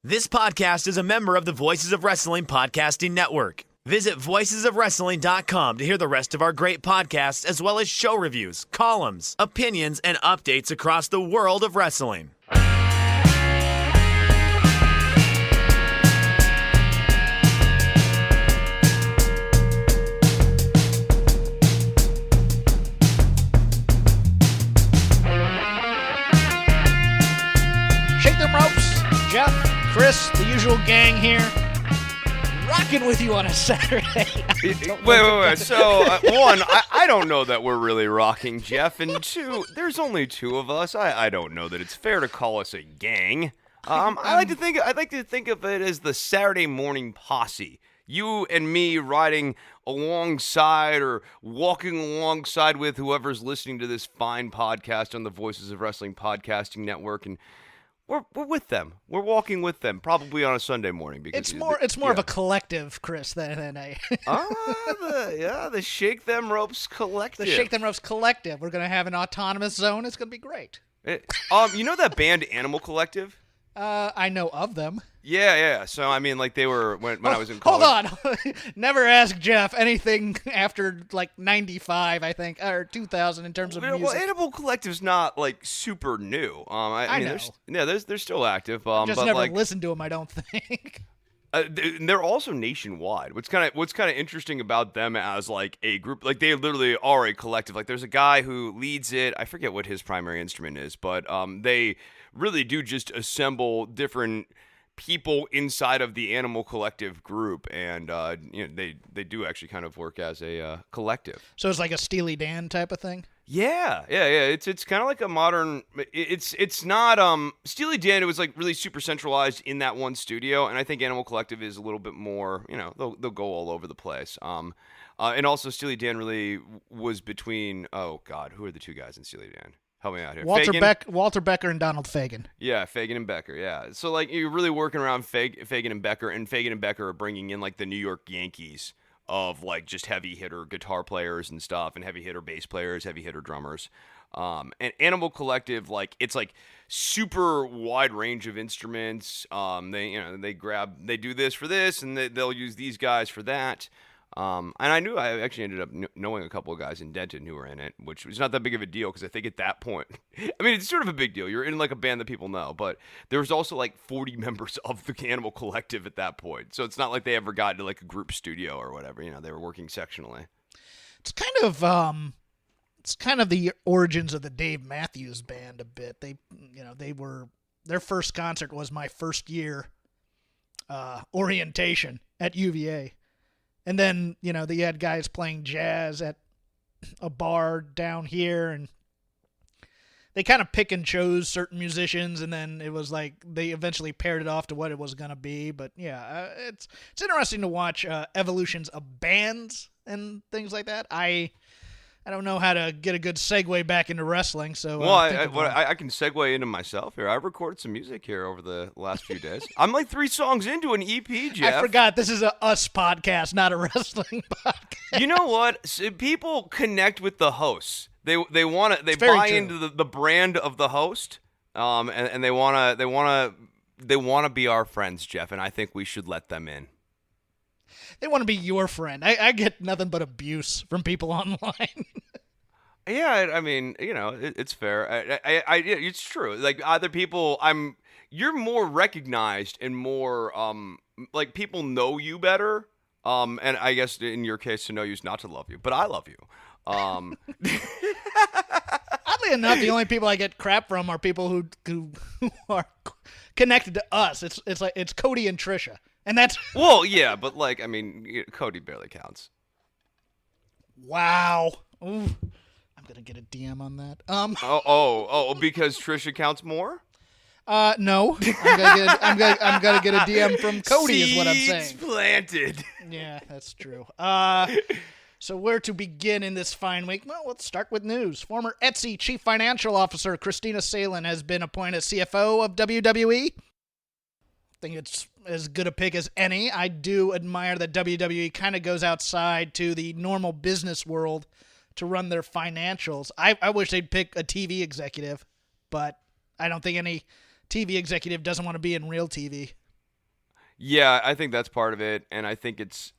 This podcast is a member of the Voices of Wrestling Podcasting Network. Visit voicesofwrestling.com to hear the rest of our great podcasts, as well as show reviews, columns, opinions, and updates across the world of wrestling. Shake them ropes, Jeff, Chris, the usual gang here, rocking with you on a Saturday. Wait. So, one, I don't know that we're really rocking, Jeff, and two, there's only two of us. I don't know that it's fair to call us a gang. I like to think of it as the Saturday morning posse. You and me riding alongside or walking alongside with whoever's listening to this fine podcast on the Voices of Wrestling Podcasting Network, and we're with them. We're walking with them, probably on a Sunday morning. Because it's more of a collective, Chris, than a. The Shake Them Ropes Collective. The Shake Them Ropes Collective. We're gonna have an autonomous zone. It's gonna be great. You know that band Animal Collective? I know of them. Yeah. So, I mean, like, they were, when I was in college. Hold on. Never ask Jeff anything after, like, 95, I think, or 2000 in terms of music. Well, Animal Collective's not, like, super new. I mean, know. They're still active. Just but never like, listened to them, I don't think. They're also nationwide. What's kind of interesting about them as, like, a group, like, they literally are a collective. Like, there's a guy who leads it. I forget what his primary instrument is, but they really do just assemble different people inside of the Animal Collective group, and they do actually kind of work as a collective. So it's like a Steely Dan type of thing? Yeah. It's kind of like a modern. It's not Steely Dan. It was like really super centralized in that one studio, and I think Animal Collective is a little bit more. They'll go all over the place. And also Steely Dan really was between. Oh God, who are the two guys in Steely Dan? Help me out here. Walter Becker and Donald Fagen. Yeah, Fagen and Becker, yeah. So, like, you're really working around Fagen and Becker, and Fagen and Becker are bringing in, like, the New York Yankees of, like, just heavy hitter guitar players and stuff, and heavy hitter bass players, heavy hitter drummers. And Animal Collective, like, it's, like, super wide range of instruments. They do this for this, and they'll use these guys for that. And I actually ended up knowing a couple of guys in Denton who were in it, which was not that big of a deal because I think at that point, I mean, it's sort of a big deal. You're in like a band that people know, but there was also like 40 members of the Animal Collective at that point. So it's not like they ever got into like a group studio or whatever. They were working sectionally. It's kind of the origins of the Dave Matthews Band a bit. Their first concert was my first year orientation at UVA. And then, they had guys playing jazz at a bar down here, and they kind of pick and chose certain musicians, and then it was like they eventually paired it off to what it was going to be. But, yeah, it's interesting to watch evolutions of bands and things like that. I don't know how to get a good segue back into wrestling, so... Well, I can segue into myself here. I recorded some music here over the last few days. I'm like 3 songs into an EP, Jeff. I forgot this is a us podcast, not a wrestling podcast. You know what? People connect with the hosts. They buy into the brand of the host, and they want to be our friends, Jeff, and I think we should let them in. They want to be your friend. I get nothing but abuse from people online. Yeah, I mean, it's fair. It's true. Like, other people, you're more recognized and more, like, people know you better. And I guess in your case, to know you is not to love you, but I love you. Oddly enough, the only people I get crap from are people who are connected to us. It's Cody and Trisha. And that's... Well, yeah, but, like, I mean, Cody barely counts. Wow. Ooh. I'm going to get a DM on that. Because Trisha counts more? No. I'm gonna get a DM from Cody is what I'm saying. Seeds planted. Yeah, that's true. So where to begin in this fine week? Well, let's start with news. Former Etsy Chief Financial Officer Christina Salen has been appointed CFO of WWE. I think it's as good a pick as any. I do admire that WWE kind of goes outside to the normal business world to run their financials. I wish they'd pick a TV executive, but I don't think any TV executive doesn't want to be in real TV. Yeah, I think that's part of it, and I think it's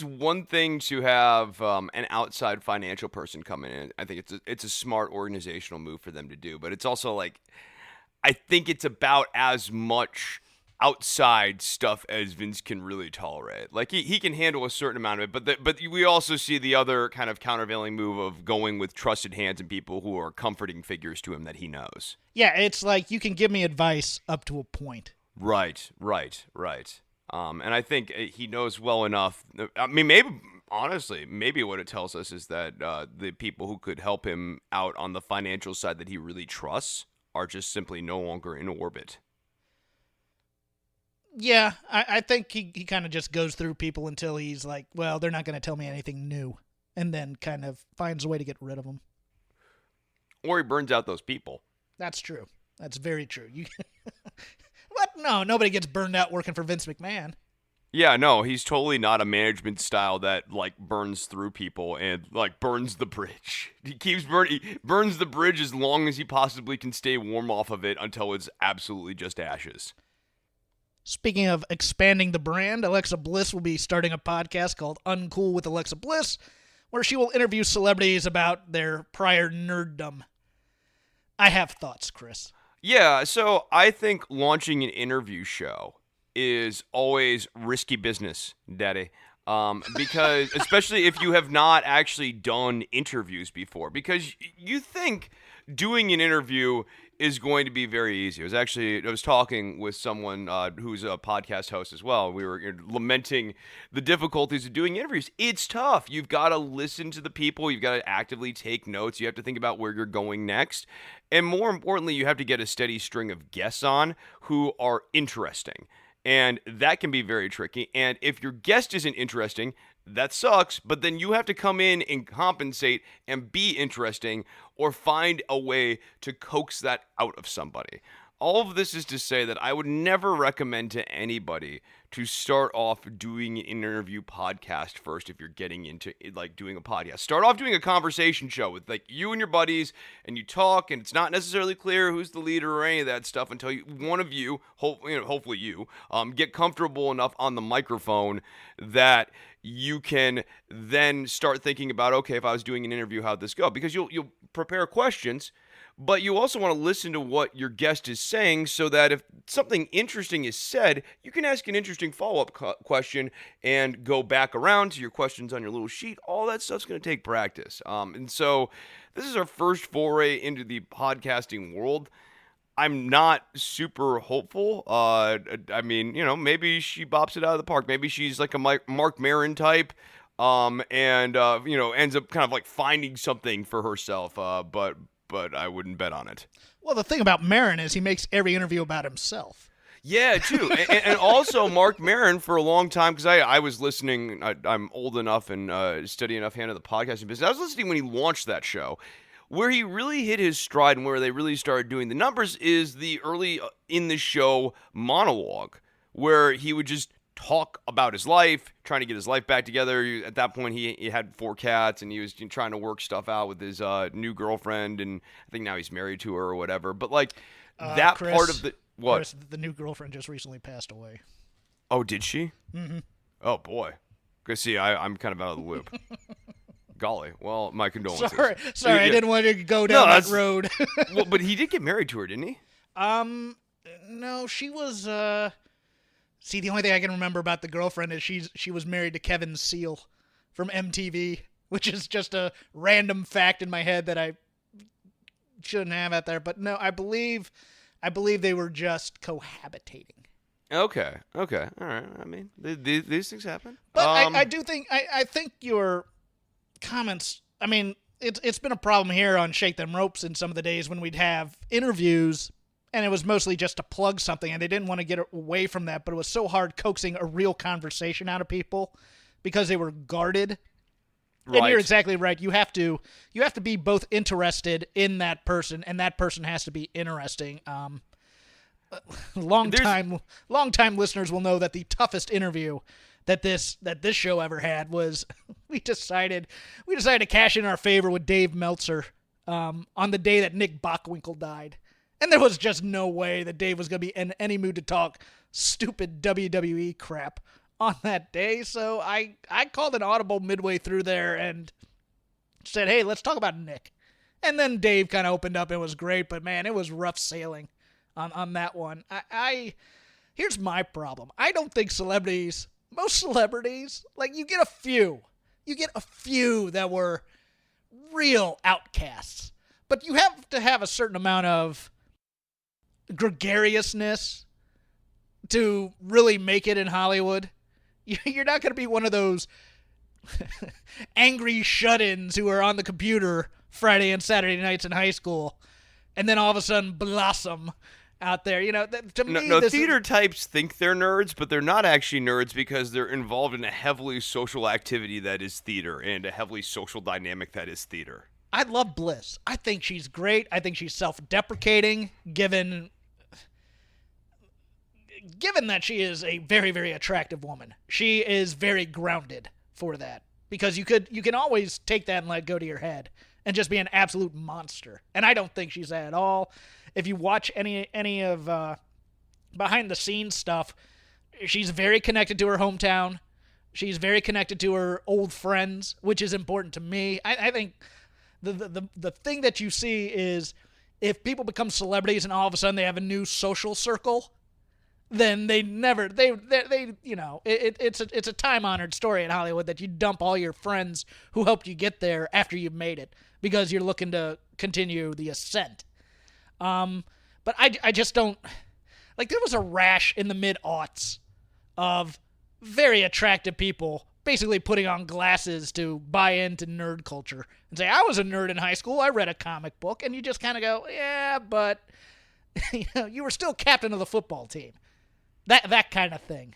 one thing to have an outside financial person come in. I think it's a smart organizational move for them to do, but it's also like I think it's about as much outside stuff as Vince can really tolerate. Like he can handle a certain amount of it, but we also see the other kind of countervailing move of going with trusted hands and people who are comforting figures to him that he knows. Yeah, it's like you can give me advice up to a point. Right. And I think he knows well enough. I mean, maybe what it tells us is that the people who could help him out on the financial side that he really trusts are just simply no longer in orbit. Yeah, I think he kind of just goes through people until he's like, well, they're not going to tell me anything new, and then kind of finds a way to get rid of them. Or he burns out those people. That's true. That's very true. What? No, nobody gets burned out working for Vince McMahon. Yeah, no, he's totally not a management style that like burns through people and like burns the bridge. He burns the bridge as long as he possibly can stay warm off of it until it's absolutely just ashes. Speaking of expanding the brand, Alexa Bliss will be starting a podcast called Uncool with Alexa Bliss, where she will interview celebrities about their prior nerddom. I have thoughts, Chris. Yeah, so I think launching an interview show is always risky business, Daddy. Because especially if you have not actually done interviews before, because you think doing an interview is going to be very easy. I was talking with someone who's a podcast host as well. We were lamenting the difficulties of doing interviews. It's tough. You've got to listen to the people. You've got to actively take notes. You have to think about where you're going next. And more importantly, you have to get a steady string of guests on who are interesting. And that can be very tricky. And if your guest isn't interesting, that sucks, but then you have to come in and compensate and be interesting or find a way to coax that out of somebody. All of this is to say that I would never recommend to anybody to start off doing an interview podcast first if you're getting into like doing a podcast. Start off doing a conversation show with like you and your buddies, and you talk, and it's not necessarily clear who's the leader or any of that stuff until one of you, hopefully you, get comfortable enough on the microphone that you can then start thinking about, okay, if I was doing an interview, how'd this go? Because you'll prepare questions, but you also want to listen to what your guest is saying so that if something interesting is said, you can ask an interesting follow-up question and go back around to your questions on your little sheet. All that stuff's going to take practice. And so this is our first foray into the podcasting world. I'm not super hopeful. I mean, maybe she bops it out of the park. Maybe she's like a Mark Maron type, and ends up kind of like finding something for herself. But I wouldn't bet on it. Well, the thing about Maron is he makes every interview about himself. Yeah, too. and also Mark Maron for a long time, because I was listening. I'm old enough and steady enough hand of the podcasting business. I was listening when he launched that show. Where he really hit his stride and where they really started doing the numbers is the early in the show monologue, where he would just talk about his life, trying to get his life back together. At that point, he had 4 cats, and he was trying to work stuff out with his new girlfriend, and I think now he's married to her or whatever. But like that Chris, part of the what? Chris, the new girlfriend just recently passed away. Oh, did she? Mm-hmm. Oh boy, good. See, I'm kind of out of the loop. Golly, well, my condolences. Sorry, I didn't want to go down that road. Well, but he did get married to her, didn't he? No, she was. See, the only thing I can remember about the girlfriend is she was married to Kevin Seal from MTV, which is just a random fact in my head that I shouldn't have out there. But no, I believe they were just cohabitating. Okay, all right. I mean, these things happen. But I do think I think your comments, I mean, it's been a problem here on Shake Them Ropes in some of the days when we'd have interviews and it was mostly just to plug something and they didn't want to get away from that, but it was so hard coaxing a real conversation out of people because they were guarded. Right. And you're exactly right. You have to be both interested in that person and that person has to be interesting. Long time listeners will know that the toughest interview that this show ever had was we decided to cash in our favor with Dave Meltzer on the day that Nick Bockwinkel died. And there was just no way that Dave was going to be in any mood to talk stupid WWE crap on that day. So I called an audible midway through there and said, hey, let's talk about Nick. And then Dave kind of opened up. It was great, but man, it was rough sailing on that one. Here's my problem. I don't think most celebrities, like you get a few that were real outcasts, but you have to have a certain amount of gregariousness to really make it in Hollywood. You're not going to be one of those angry shut-ins who are on the computer Friday and Saturday nights in high school and then all of a sudden blossom out there. To me, theater types think they're nerds, but they're not actually nerds because they're involved in a heavily social activity that is theater and a heavily social dynamic that is theater. I love Bliss. I think she's great. I think she's self-deprecating, given that she is a very, very attractive woman. She is very grounded for that, because you can always take that and let it go to your head and just be an absolute monster. And I don't think she's that at all. If you watch any of behind the scenes stuff, she's very connected to her hometown. She's very connected to her old friends, which is important to me. I think the thing that you see is if people become celebrities and all of a sudden they have a new social circle, then it's a time-honored story in Hollywood that you dump all your friends who helped you get there after you've made it because you're looking to continue the ascent. But I just don't, like, there was a rash in the mid-aughts of very attractive people basically putting on glasses to buy into nerd culture and say, I was a nerd in high school, I read a comic book, and you just kind of go, yeah, but you were still captain of the football team. That kind of thing.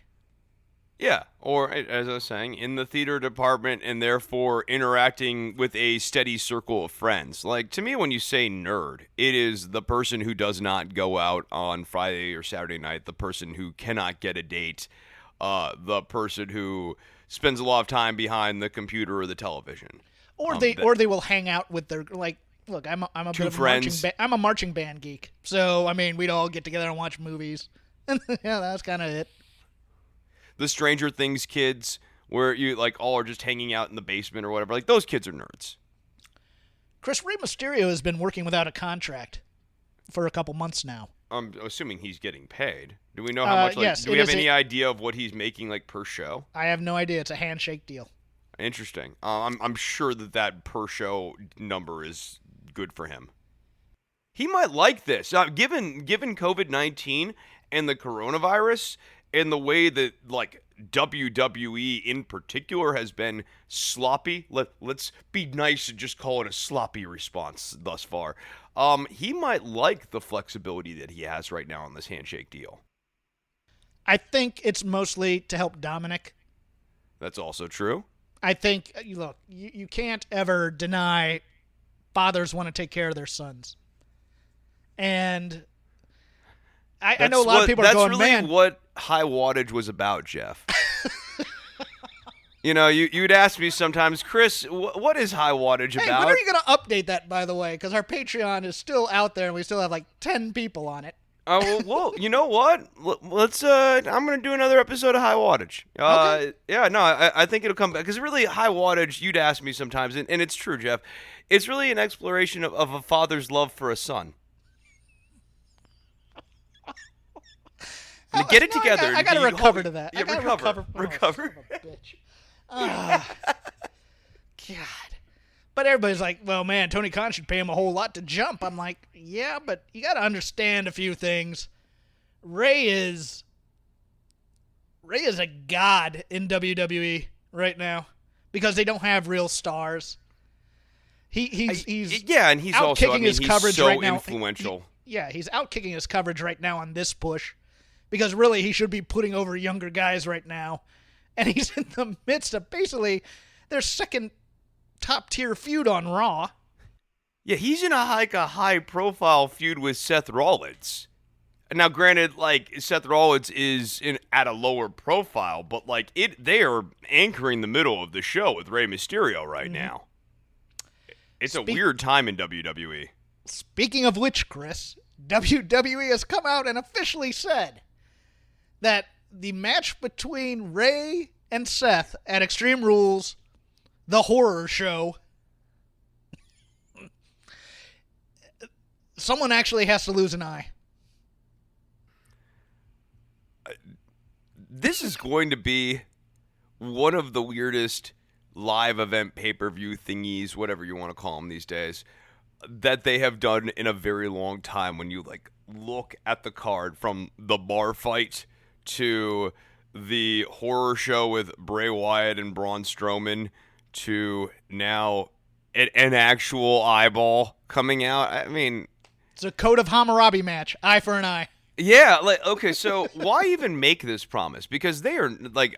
Yeah, or as I was saying, in the theater department and therefore interacting with a steady circle of friends. Like, to me, when you say nerd, it is the person who does not go out on Friday or Saturday night, the person who cannot get a date, the person who spends a lot of time behind the computer or the television. Or they will hang out with their, like, look, I'm a bit of I'm a marching band geek. So, I mean, we'd all get together and watch movies. And yeah, that's kind of it. The Stranger Things kids, where you like all are just hanging out in the basement or whatever, like those kids are nerds. Chris, Rey Mysterio has been working without a contract for a couple months now. I'm assuming he's getting paid. Do we know how much? Yes, do we have any idea of what he's making, like, per show? I have no idea. It's a handshake deal. Interesting. I'm sure that per show number is good for him. He might like this. Given COVID-19 and the coronavirus and the way that, like, WWE in particular has been sloppy. Let's be nice and just call it a sloppy response thus far. He might like the flexibility that he has right now on this handshake deal. I think it's mostly to help Dominic. That's also true. I think, look, you can't ever deny fathers want to take care of their sons. And I know a lot of people are going, man. That's really what high wattage was about, Jeff. You'd ask me sometimes, Chris, what is high wattage about? When are you going to update that, by the way? Because our Patreon is still out there, and we still have like 10 people on it. Well, you know what? Let's. I'm going to do another episode of high wattage. Okay. Yeah, no, I think it'll come back because really high wattage. You'd ask me sometimes, and it's true, Jeff. It's really an exploration of a father's love for a son. Get it together. I got to recover to that. Yeah, recover. Oh, bitch. God. But everybody's like, well, man, Tony Khan should pay him a whole lot to jump. I'm like, yeah, but you got to understand a few things. Rey is a god in WWE right now because they don't have real stars. He's and he's also his he's coverage so right now. Influential. He's out kicking his coverage right now on this push because really he should be putting over younger guys right now. And he's in the midst of basically their second top-tier feud on Raw. Yeah, he's in a high-profile feud with Seth Rollins. Now, granted, like, Seth Rollins is at a lower profile, but, like, they are anchoring the middle of the show with Rey Mysterio right now. It's a weird time in WWE. Speaking of which, Chris, WWE has come out and officially said that the match between Ray and Seth at Extreme Rules, the horror show, someone actually has to lose an eye. This is going to be one of the weirdest live event pay-per-view thingies, whatever you want to call them these days, that they have done in a very long time. When you like look at the card, from the bar fight to the horror show with Bray Wyatt and Braun Strowman to now an actual eyeball coming out. I mean, it's a Code of Hammurabi match, eye for an eye. Yeah, like, okay, so why even make this promise? Because they are like,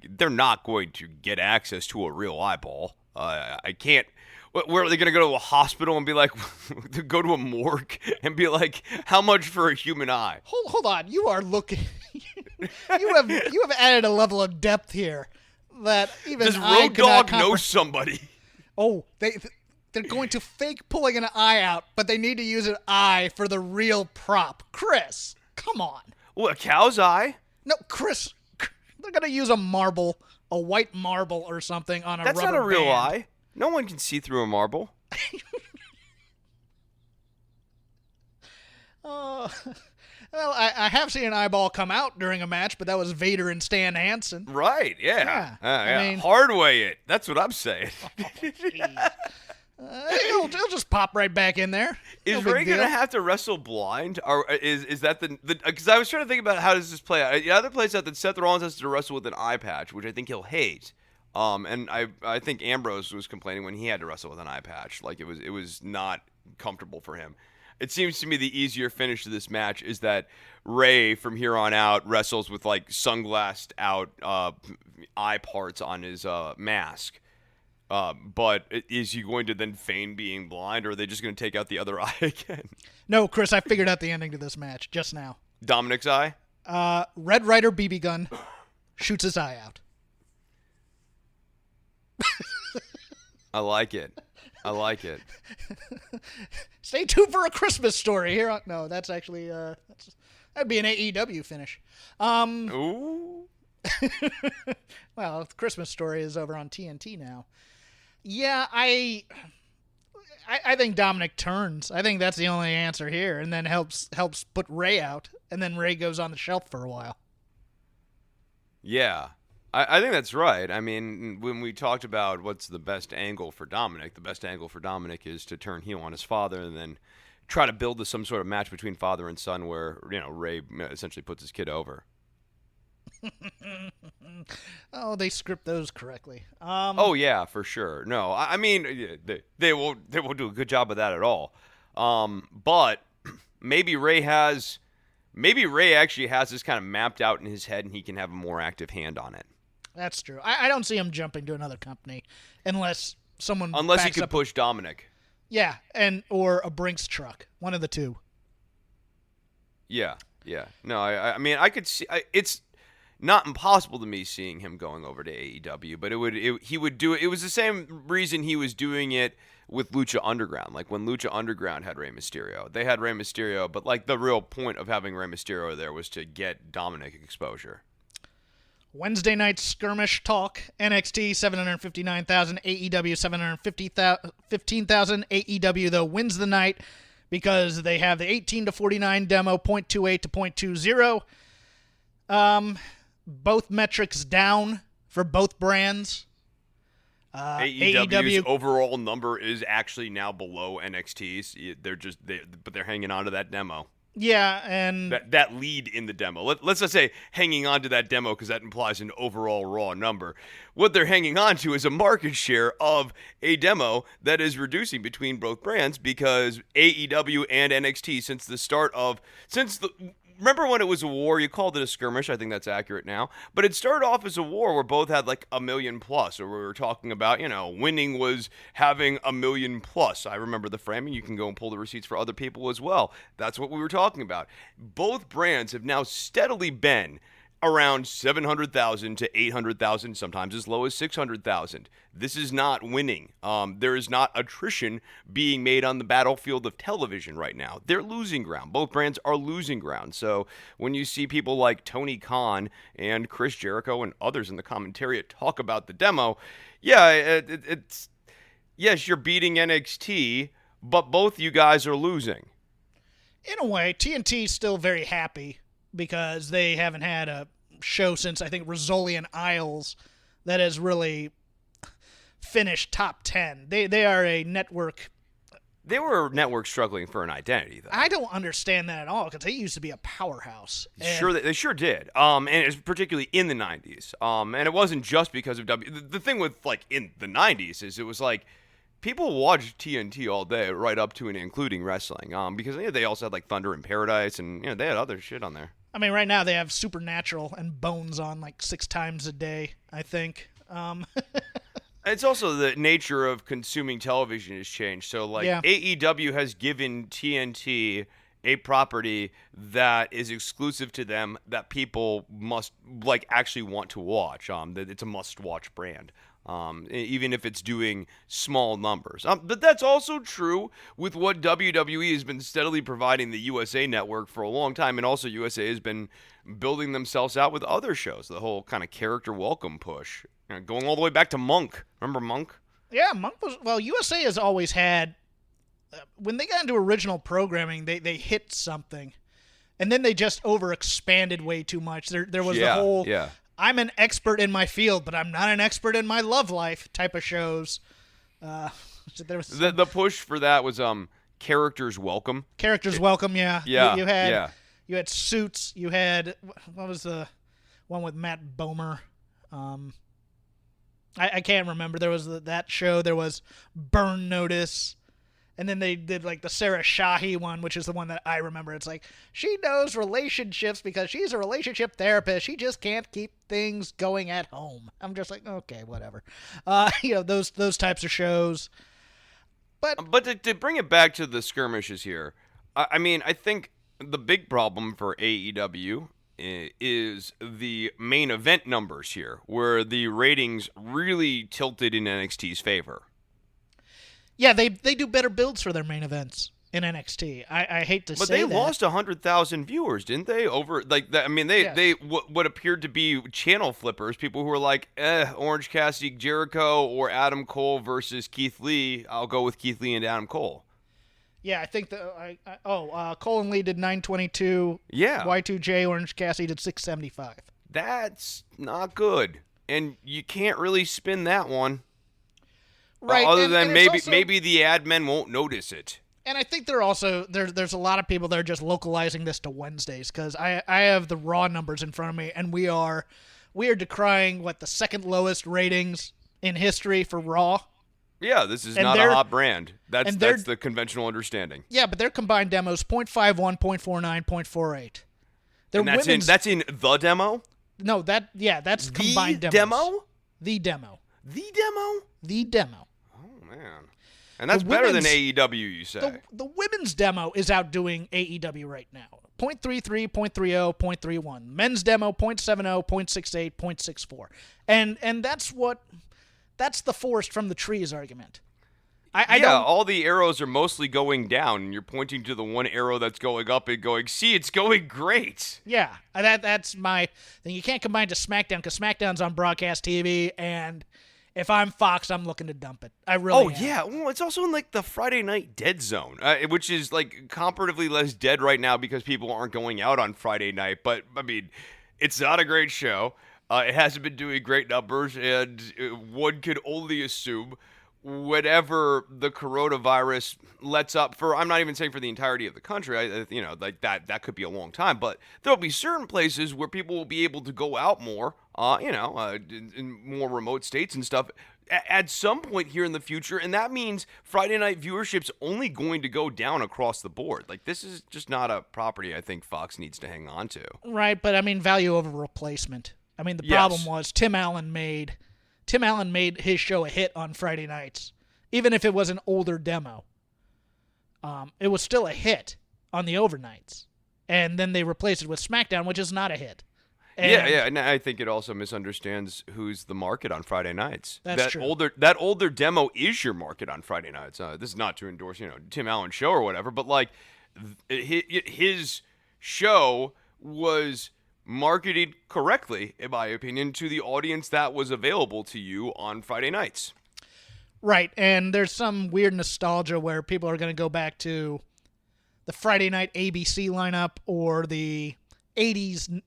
they're not going to get access to a real eyeball. I can't. Where are they going to go to a hospital and be like, to go to a morgue and be like, how much for a human eye? Hold on, you are looking. you have added a level of depth here that even Does I Road could not Dogg know somebody? Oh, they're going to fake pulling an eye out, but they need to use an eye for the real prop. Chris, come on. Well, a cow's eye? No, Chris, they're going to use a white marble or something on a That's rubber not a real band. eye. No one can see through a marble. Well, I have seen an eyeball come out during a match, but that was Vader and Stan Hansen. Right, yeah. I mean, hard way it. That's what I'm saying. He'll just pop right back in there. Is No Ray big deal. going to have to wrestle blind? Or is that the because I was trying to think about how does this play out. The other plays out that Seth Rollins has to wrestle with an eye patch, which I think he'll hate. And I think Ambrose was complaining when he had to wrestle with an eye patch. Like it was not comfortable for him. It seems to me the easier finish to this match is that Ray, from here on out, wrestles with like sunglassed out eye parts on his mask. But is he going to then feign being blind, or are they just going to take out the other eye again? No, Chris, I figured out the ending to this match just now. Dominic's eye? Red Ryder BB gun shoots his eye out. I like it. Stay tuned for a Christmas story here. No, that's actually that'd be an AEW finish. Ooh. Well, the Christmas story is over on TNT now. Yeah, I think Dominic turns. I think that's the only answer here, and then helps put Ray out, and then Ray goes on the shelf for a while. Yeah. I think that's right. I mean, when we talked about what's the best angle for Dominic, the best angle for Dominic is to turn heel on his father and then try to build some sort of match between father and son where, Ray essentially puts his kid over. Oh, they script those correctly. Oh yeah, for sure. No, I mean they won't do a good job of that at all. But maybe Ray actually has this kind of mapped out in his head, and he can have a more active hand on it. That's true. I don't see him jumping to another company unless someone he could push Dominic. Yeah, or a Brinks truck, one of the two. Yeah. No, I mean I could see it's not impossible to me seeing him going over to AEW, but he would do it. It was the same reason he was doing it with Lucha Underground. Like when Lucha Underground had Rey Mysterio, they had Rey Mysterio, but like the real point of having Rey Mysterio there was to get Dominic exposure. Wednesday night skirmish talk. NXT 759,000, AEW 715,000. AEW though wins the night because they have the 18-49 demo, 0.28 to 0.20. Both metrics down for both brands. AEW's overall number is actually now below NXT's. But they're hanging on to that demo. Yeah, and that lead in the demo. Let's not say hanging on to that demo because that implies an overall raw number. What they're hanging on to is a market share of a demo that is reducing between both brands because AEW and NXT remember when it was a war? You called it a skirmish. I think that's accurate now. But it started off as a war where both had like 1 million plus, or we were talking about, winning was having 1 million plus. I remember the framing. You can go and pull the receipts for other people as well. That's what we were talking about. Both brands have now steadily been around 700,000 to 800,000, sometimes as low as 600,000. This is not winning. There is not attrition being made on the battlefield of television right now. They're losing ground. Both brands are losing ground. So when you see people like Tony Khan and Chris Jericho and others in the commentary talk about the demo, yeah, it's yes, you're beating NXT, but both you guys are losing. In a way, TNT's still very happy because they haven't had a show since, I think, Rizzoli and Isles that has really finished top 10. They are a network. They were a network struggling for an identity, though. I don't understand that at all because they used to be a powerhouse. Sure, they sure did. And it's particularly in the 90s. And it wasn't just because of The thing with, like, in the 90s is it was like, people watched TNT all day, right up to and including wrestling, because they also had like Thunder in Paradise, and they had other shit on there. I mean, right now they have Supernatural and Bones on like 6 times a day, I think. It's also the nature of consuming television has changed. So like AEW has given TNT a property that is exclusive to them that people must like actually want to watch. That it's a must-watch brand. Even if it's doing small numbers. But that's also true with what WWE has been steadily providing the USA Network for a long time, and also USA has been building themselves out with other shows, the whole kind of character welcome push, going all the way back to Monk. Remember Monk? Yeah, Monk was, well, USA has always had, when they got into original programming, they hit something, and then they just overexpanded way too much. There was the whole... Yeah. I'm an expert in my field, but I'm not an expert in my love life type of shows. So there was the push for that was Characters Welcome. Characters Welcome, yeah. Yeah. You had Suits. You had, what was the one with Matt Bomer? I can't remember. There was that show. There was Burn Notice. And then they did like the Sarah Shahi one, which is the one that I remember. It's like, she knows relationships because she's a relationship therapist. She just can't keep things going at home. I'm just like, okay, whatever. Those types of shows. But to bring it back to the skirmishes here, I mean, I think the big problem for AEW is the main event numbers here, where the ratings really tilted in NXT's favor. Yeah, they do better builds for their main events in NXT. I hate to say that. But they lost 100,000 viewers, didn't they? Over like that. I mean, they what appeared to be channel flippers, people who were like, Orange Cassidy, Jericho, or Adam Cole versus Keith Lee. I'll go with Keith Lee and Adam Cole. Yeah, I think Cole and Lee did 922. Yeah. Y2J, Orange Cassidy did 675. That's not good, and you can't really spin that one. Right. Other than maybe the admin won't notice it. And I think there's a lot of people that are just localizing this to Wednesdays, because I have the Raw numbers in front of me, and we are decrying the second lowest ratings in history for Raw. Yeah, this is not a hot brand. That's the conventional understanding. Yeah, but their combined demos 0.51, 0.49, 0.48. That's in the demo? No, that's combined demos. Demo? The demo. The demo? The demo. Oh man. And that's better than AEW, you say. The women's demo is outdoing AEW right now. 0.33, 0.30, 0.31. Men's demo 0.70, 0.68, 0.64. And that's the forest from the trees argument. All the arrows are mostly going down, and you're pointing to the one arrow that's going up and going, see, it's going great. Yeah, that's my thing. You can't combine to SmackDown because SmackDown's on broadcast TV, and if I'm Fox, I'm looking to dump it. I really am. Yeah. Well, it's also in the Friday night dead zone, which is comparatively less dead right now because people aren't going out on Friday night. But I mean, it's not a great show. It hasn't been doing great numbers, and one could only assume whatever the coronavirus lets up for, I'm not even saying for the entirety of the country, that could be a long time, but there'll be certain places where people will be able to go out more, in more remote states and stuff at some point here in the future, and that means Friday night viewership's only going to go down across the board. This is just not a property I think Fox needs to hang on to. Right, but I mean, value over replacement. I mean, the problem was Tim Allen made his show a hit on Friday nights, even if it was an older demo. It was still a hit on the overnights, and then they replaced it with SmackDown, which is not a hit. Yeah, and I think it also misunderstands who's the market on Friday nights. That's true. That older demo is your market on Friday nights. This is not to endorse, Tim Allen's show or whatever, but like his show was marketed correctly, in my opinion, to the audience that was available to you on Friday nights. Right, and there's some weird nostalgia where people are going to go back to the Friday night ABC lineup or the 80s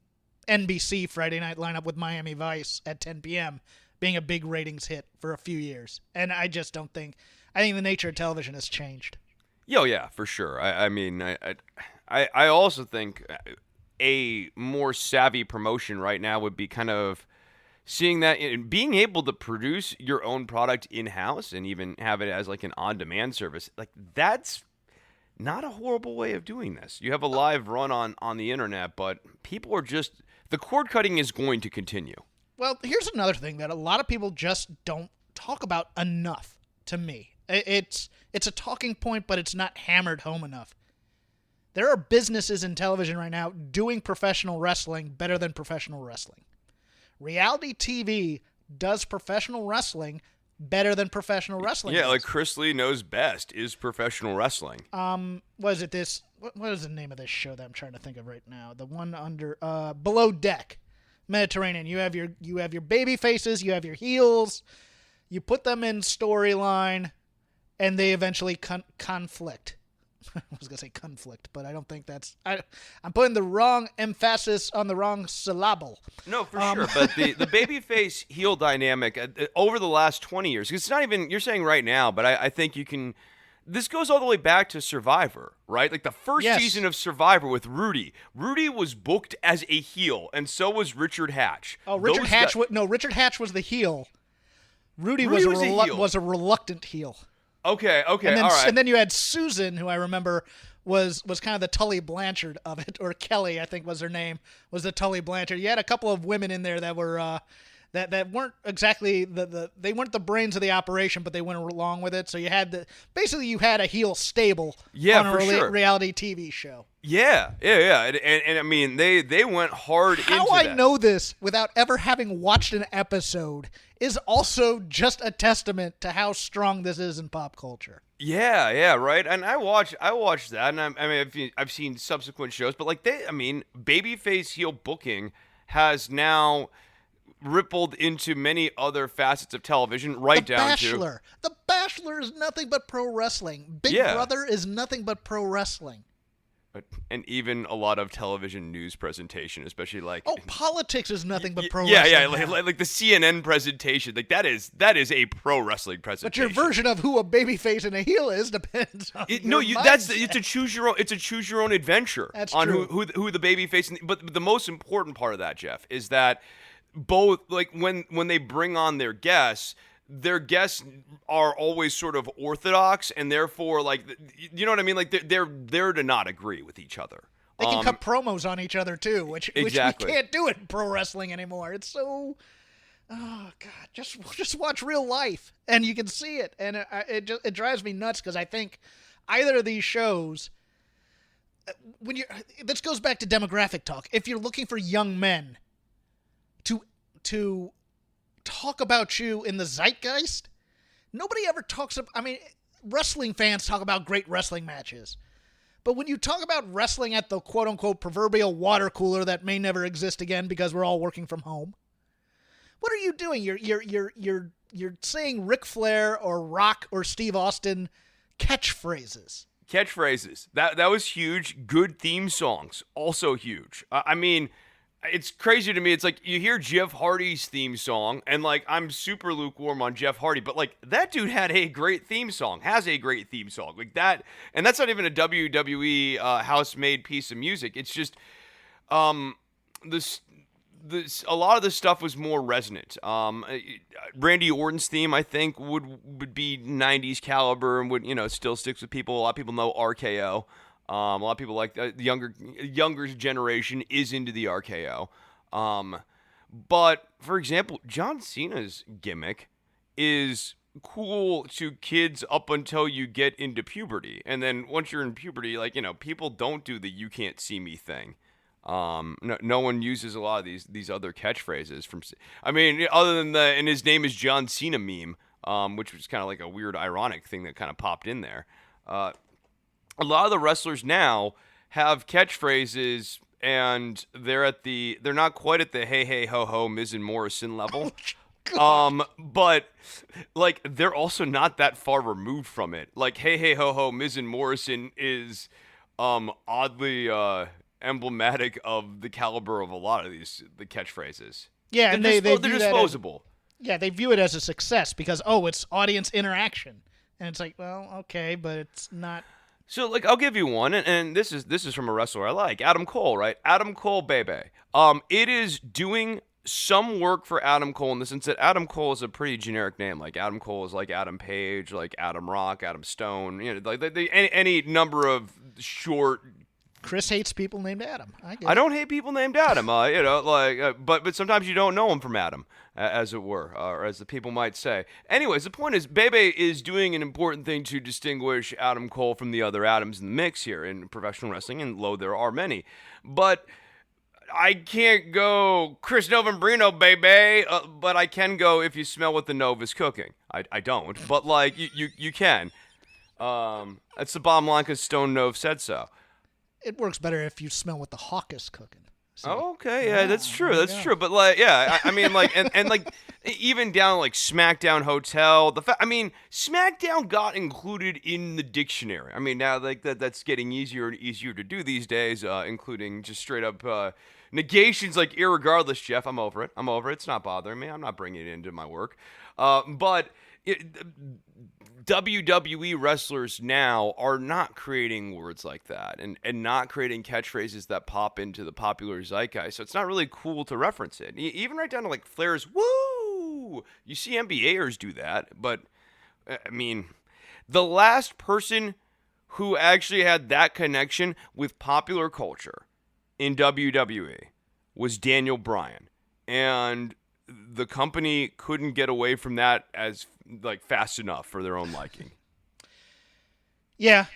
NBC Friday night lineup with Miami Vice at 10 p.m. being a big ratings hit for a few years. And I just don't think – I think the nature of television has changed. Yeah, for sure. I also think a more savvy promotion right now would be kind of seeing that and being able to produce your own product in-house and even have it as like an on-demand service. Like that's not a horrible way of doing this. You have a live run on the internet, but people are just – the cord cutting is going to continue. Well, here's another thing that a lot of people just don't talk about enough to me. It's a talking point, but it's not hammered home enough. There are businesses in television right now doing professional wrestling better than professional wrestling. Reality TV does professional wrestling better than professional wrestling. Yeah, does. like Chris Lee knows best is professional wrestling. What is the name of this show that I'm trying to think of right now? The one under Below Deck, Mediterranean. You have your baby faces, you have your heels. You put them in storyline, and they eventually conflict. I was going to say conflict, but I don't think that's... I'm putting the wrong emphasis on the wrong syllable. No, for sure. But the babyface heel dynamic over the last 20 years, because it's not even... You're saying right now, but I think you can... This goes all the way back to Survivor, right? Like the first season of Survivor with Rudy. Rudy was booked as a heel, and so was Richard Hatch. Oh, Richard Hatch was the heel. Rudy was a reluctant heel. Okay, and then, all right. And then you had Susan, who I remember was kind of the Tully Blanchard of it, or Kelly, I think was her name, was the Tully Blanchard. You had a couple of women in there that were that weren't exactly they weren't the brains of the operation, but they went along with it. So you had you had a heel stable on a reality TV show. Yeah. And I mean, they went hard into that. How I know this without ever having watched an episode is also just a testament to how strong this is in pop culture. Yeah, right. And I watched that, and I've seen subsequent shows, but like babyface heel booking has now rippled into many other facets of television, right down to The Bachelor is nothing but pro wrestling. Big Brother is nothing but pro wrestling. And even a lot of television news presentation, especially like politics is nothing but pro wrestling. Yeah, like the CNN presentation, like that is a pro wrestling presentation. But your version of who a babyface and a heel is depends on it's a choose your own adventure. That's on true. who the babyface. But the most important part of that, Jeff, is that both like when they bring on their guests are always sort of orthodox, and therefore, like, you know what I mean? Like, they're there to not agree with each other. They can cut promos on each other, too, which we can't do in pro wrestling anymore. It's so... Oh, God. Just watch real life, and you can see it. And it drives me nuts, because I think either of these shows... This goes back to demographic talk. If you're looking for young men to talk about you in the zeitgeist, nobody ever talks about... I mean, wrestling fans talk about great wrestling matches. But when you talk about wrestling at the quote-unquote proverbial water cooler that may never exist again because we're all working from home, what are you doing? You're saying Ric Flair or Rock or Steve Austin catchphrases. That was huge. Good theme songs, also huge. I mean... It's crazy to me. It's like you hear Jeff Hardy's theme song, and like I'm super lukewarm on Jeff Hardy, but like that dude has a great theme song, like that, and that's not even a WWE house-made piece of music. It's just this a lot of this stuff was more resonant. Randy Orton's theme, I think, would be 90s caliber and would still sticks with people. A lot of people know RKO. A lot of people like the younger generation is into the RKO. But, for example, John Cena's gimmick is cool to kids up until you get into puberty. And then once you're in puberty, like, people don't do the you can't see me thing. No one uses a lot of these other catchphrases from. I mean, other than and his name is John Cena meme, which was kind of like a weird, ironic thing that kind of popped in there. A lot of the wrestlers now have catchphrases, and they're not quite at the hey hey ho ho Miz and Morrison level. But like they're also not that far removed from it. Like hey hey ho ho Miz and Morrison is oddly emblematic of the caliber of a lot of the catchphrases. Yeah, and they're disposable. They view it as a success because it's audience interaction, and it's like, well, okay, but it's not. So like I'll give you one, and this is from a wrestler I like, Adam Cole, right? Adam Cole, baby. It is doing some work for Adam Cole in the sense that Adam Cole is a pretty generic name. Like Adam Cole is like Adam Page, like Adam Rock, Adam Stone. You know, like any number of short. Chris hates people named Adam. I don't hate people named Adam. But sometimes you don't know them from Adam, as it were, or as the people might say. Anyways, the point is, Bebe is doing an important thing to distinguish Adam Cole from the other Adams in the mix here in professional wrestling, and there are many. But I can't go Chris Novembrino, baby, but I can go if you smell what the Nova's cooking. I don't, but like you can. That's the bottom line because Stone Nove said so. It works better if you smell what the hawk is cooking. So, okay, yeah, that's true. That's true. But like, yeah, I mean, like, and like, even down like SmackDown Hotel. SmackDown got included in the dictionary. I mean, now like that's getting easier and easier to do these days, including just straight up negations like irregardless. Jeff, I'm over it. It's not bothering me. I'm not bringing it into my work. But WWE wrestlers now are not creating words like that and not creating catchphrases that pop into the popular zeitgeist. So it's not really cool to reference it. Even right down to like Flair's woo! You see NBAers do that. But, I mean, the last person who actually had that connection with popular culture in WWE was Daniel Bryan. And the company couldn't get away from that as like fast enough for their own liking. Yeah.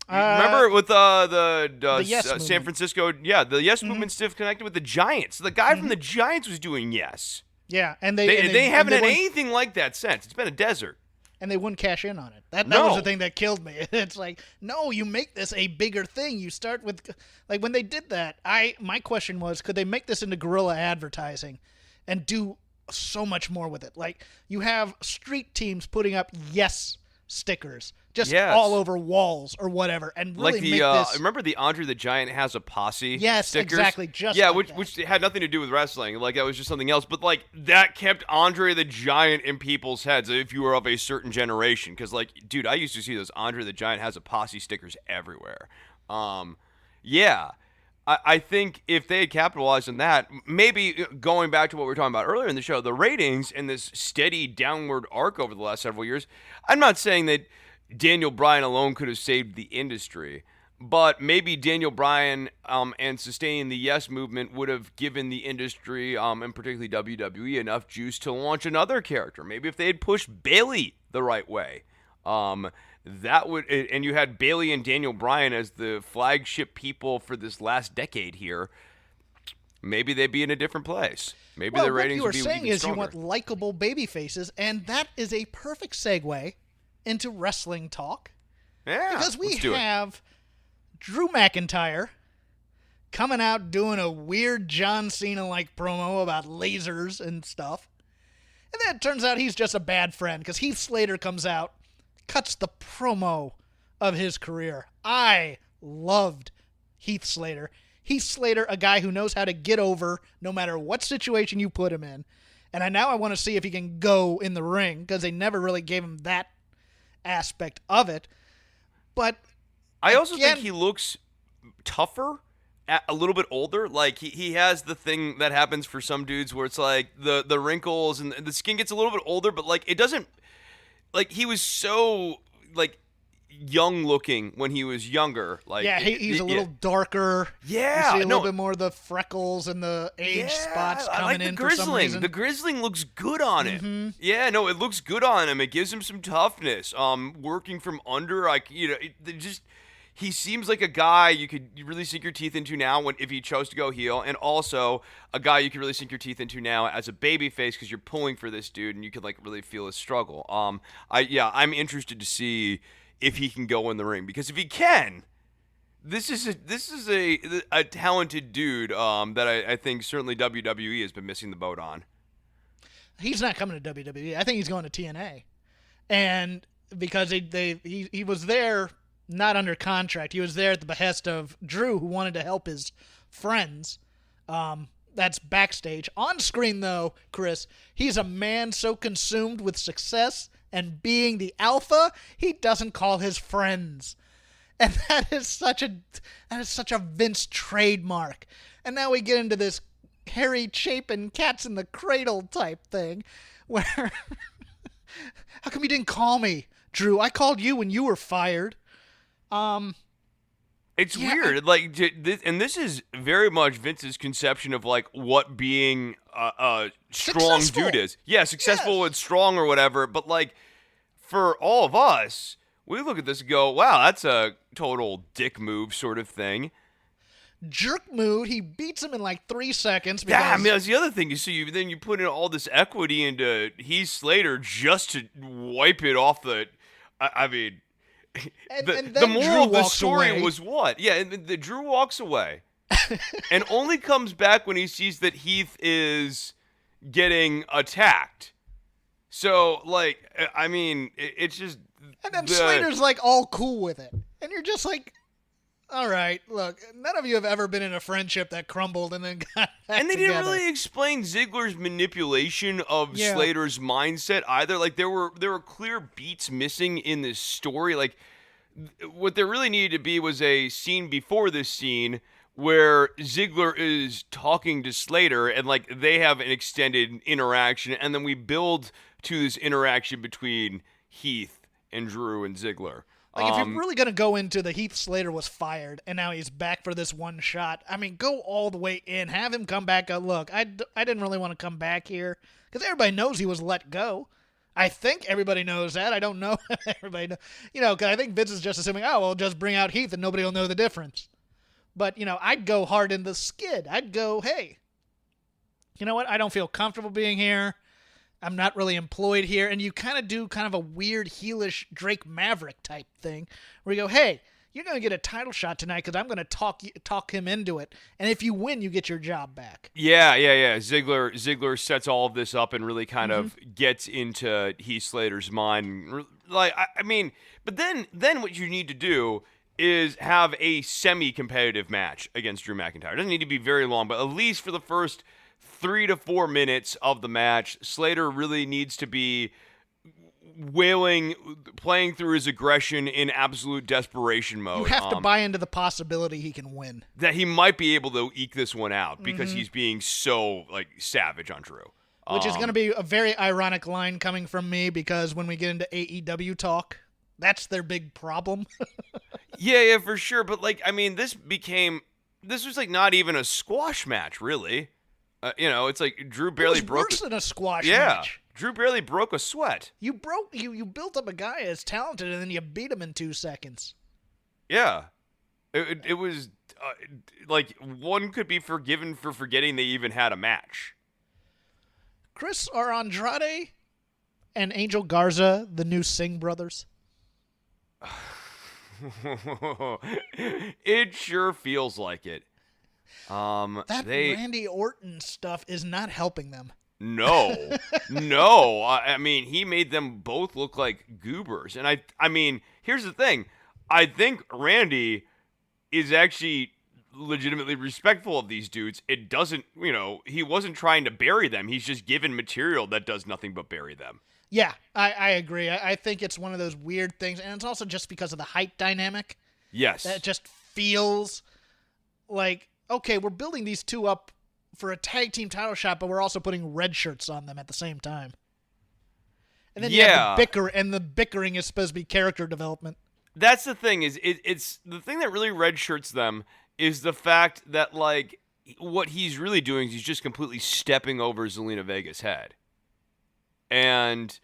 Remember with the Yes San Francisco, the Yes movement stiff connected with the Giants. The guy from the Giants was doing Yes. Yeah, and they haven't had anything like that since. It's been a desert. And they wouldn't cash in on it. That was the thing that killed me. It's like, no, you make this a bigger thing. You start with, like, when they did that, my question was, could they make this into guerrilla advertising and do so much more with it? Like, you have street teams putting up Yes stickers just all over walls or whatever, and really like make this. Remember the Andre the Giant has a posse. Yes, stickers? Exactly. Which had nothing to do with wrestling. Like that was just something else. But like that kept Andre the Giant in people's heads if you were of a certain generation. Because like, dude, I used to see those Andre the Giant has a posse stickers everywhere. I think if they had capitalized on that, maybe going back to what we were talking about earlier in the show, the ratings and this steady downward arc over the last several years, I'm not saying that Daniel Bryan alone could have saved the industry, but maybe Daniel Bryan and sustaining the Yes movement would have given the industry, and particularly WWE, enough juice to launch another character. Maybe if they had pushed Bayley the right way. That would, and you had Bayley and Daniel Bryan as the flagship people for this last decade here. Maybe they'd be in a different place. Maybe the ratings would be even stronger. What you were saying is you want likable baby faces, and that is a perfect segue into wrestling talk. Yeah, because we have Drew McIntyre coming out doing a weird John Cena-like promo about lasers and stuff, and then it turns out he's just a bad friend because Heath Slater comes out. Cuts the promo of his career. I loved Heath Slater. Heath Slater, a guy who knows how to get over no matter what situation you put him in. And I want to see if he can go in the ring because they never really gave him that aspect of it. But I also think he looks tougher, a little bit older. Like he has the thing that happens for some dudes where it's like the wrinkles and the skin gets a little bit older, but like it doesn't. Like, he was so, like, young looking when he was younger. Like, yeah, he's a little darker. Yeah. You see a little bit more of the freckles and the age spots coming in for some reason. The grizzling looks good on him. Yeah, no, it looks good on him. It gives him some toughness. Working from under, he seems like a guy you could really sink your teeth into now if he chose to go heel, and also a guy you could really sink your teeth into now as a babyface because you're pulling for this dude and you could like really feel his struggle. I'm interested to see if he can go in the ring, because if he can, this is a talented dude that I think certainly WWE has been missing the boat on. He's not coming to WWE. I think he's going to TNA, and because he was there. Not under contract. He was there at the behest of Drew, who wanted to help his friends. That's backstage. On screen, though, Chris, he's a man so consumed with success and being the alpha, he doesn't call his friends. And that is such a Vince trademark. And now we get into this Harry Chapin cats in the cradle type thing, where how come you didn't call me, Drew? I called you when you were fired. It's weird, and this is very much Vince's conception of like what being a strong dude is. Yeah, successful and strong or whatever. But like for all of us, we look at this and go, "Wow, that's a total dick move," sort of thing. Jerk mood. He beats him in like 3 seconds. Yeah, I mean that's the other thing. Then you put in all this equity into Heath Slater just to wipe it off the. I mean. And the moral of the story away. was what? Yeah, and the Drew walks away and only comes back when he sees that Heath is getting attacked. So, like, I mean, it's just... And then Slater's, like, all cool with it. And you're just like, all right, look, none of you have ever been in a friendship that crumbled and then got back And they together. didn't really explain Ziggler's manipulation of Slater's mindset either. Like, there were clear beats missing in this story. Like, what there really needed to be was a scene before this scene where Ziggler is talking to Slater and, like, they have an extended interaction, and then we build to this interaction between Heath and Drew and Ziggler. Like, if you're really going to go into the Heath Slater was fired and now he's back for this one shot, I mean, go all the way in. Have him come back. Look, I didn't really want to come back here because everybody knows he was let go. I think everybody knows that. I don't know if everybody knows. You know, because I think Vince is just assuming, oh, well, just bring out Heath and nobody will know the difference. But, you know, I'd go hard in the skid. I'd go, hey, you know what? I don't feel comfortable being here. I'm not really employed here. And you kind of do kind of a weird heelish Drake Maverick type thing where you go, hey, you're going to get a title shot tonight because I'm going to talk him into it. And if you win, you get your job back. Yeah. Ziggler sets all of this up and really kind of gets into Heath Slater's mind. Like, I mean, but then what you need to do is have a semi-competitive match against Drew McIntyre. It doesn't need to be very long, but at least for the first 3 to 4 minutes of the match, Slater really needs to be wailing, playing through his aggression in absolute desperation mode. You have to buy into the possibility he can win. That he might be able to eke this one out because he's being so like savage on Drew. Which is going to be a very ironic line coming from me because when we get into AEW talk, that's their big problem. Yeah, for sure. But like, I mean, this was like not even a squash match, really. You know, it's like Drew barely broke. Worse than a squash match. Drew barely broke a sweat. You built up a guy as talented and then you beat him in 2 seconds. Yeah, it was like one could be forgiven for forgetting they even had a match. Chris, are Andrade and Angel Garza the new Singh brothers? It sure feels like it. Randy Orton stuff is not helping them. No. I mean, he made them both look like goobers. And I mean, here's the thing. I think Randy is actually legitimately respectful of these dudes. It doesn't, you know, he wasn't trying to bury them. He's just given material that does nothing but bury them. Yeah, I agree. I think it's one of those weird things. And it's also just because of the height dynamic. Yes. That just feels like, okay, we're building these two up for a tag team title shot, but we're also putting red shirts on them at the same time. And then you have the bickering is supposed to be character development. That's the thing, is it's the thing that really red shirts them is the fact that, like, what he's really doing is he's just completely stepping over Zelina Vega's head. And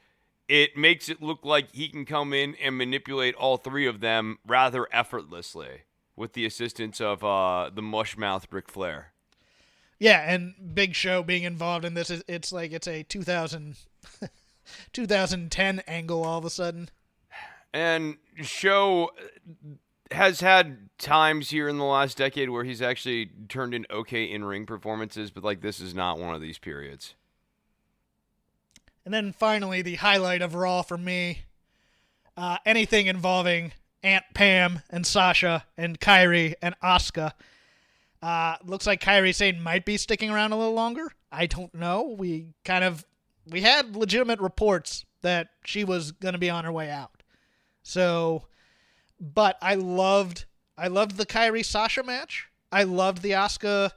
it makes it look like he can come in and manipulate all three of them rather effortlessly with the assistance of the mushmouth Ric Flair. Yeah, and Big Show being involved in this, it's like it's a 2010 angle all of a sudden. And Show has had times here in the last decade where he's actually turned in okay in-ring performances, but like this is not one of these periods. And then finally, the highlight of Raw for me, anything involving Aunt Pam and Sasha and Kairi and Asuka. Looks like Kairi Sane might be sticking around a little longer. I don't know. We had legitimate reports that she was going to be on her way out. So, but I loved the Kairi Sasha match. I loved the Asuka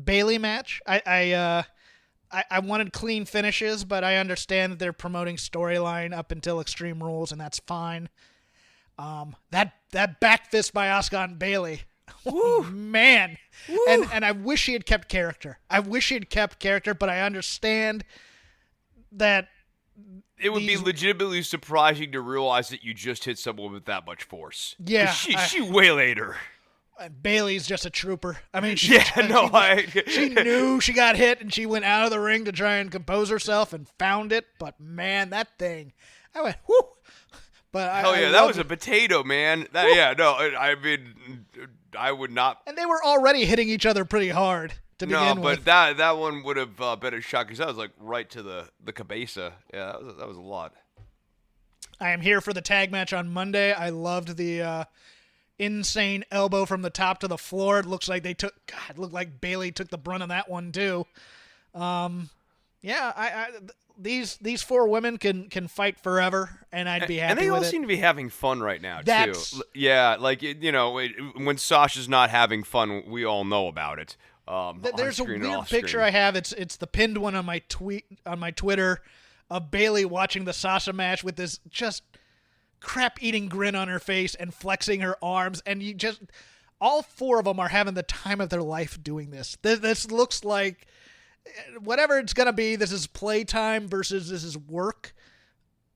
Bayley match. I wanted clean finishes, but I understand that they're promoting storyline up until Extreme Rules, and that's fine. That back fist by Asuka on Bayley, oh, man. Woo. And I wish he had kept character. But I understand that it would be legitimately surprising to realize that you just hit someone with that much force. Yeah, she waylaid her. Bailey's just a trooper. I mean, she knew she got hit, and she went out of the ring to try and compose herself and found it. But man, that thing, I went, whoo. But that was a potato, man. I mean, I would not. And they were already hitting each other pretty hard to begin with. No, but that one would have been a shock because that was like right to the cabeza. Yeah, that was a lot. I am here for the tag match on Monday. I loved the insane elbow from the top to the floor. It looks like it looked like Bayley took the brunt of that one too. These four women can fight forever, and I'd be happy with it. And they all seem to be having fun right now too. Yeah, like when Sasha's not having fun, we all know about it. There's a weird picture I have. It's the pinned one on my Twitter of Bayley watching the Sasha match with this just crap-eating grin on her face and flexing her arms, and all four of them are having the time of their life doing this. This looks like whatever it's going to be, this is playtime versus this is work,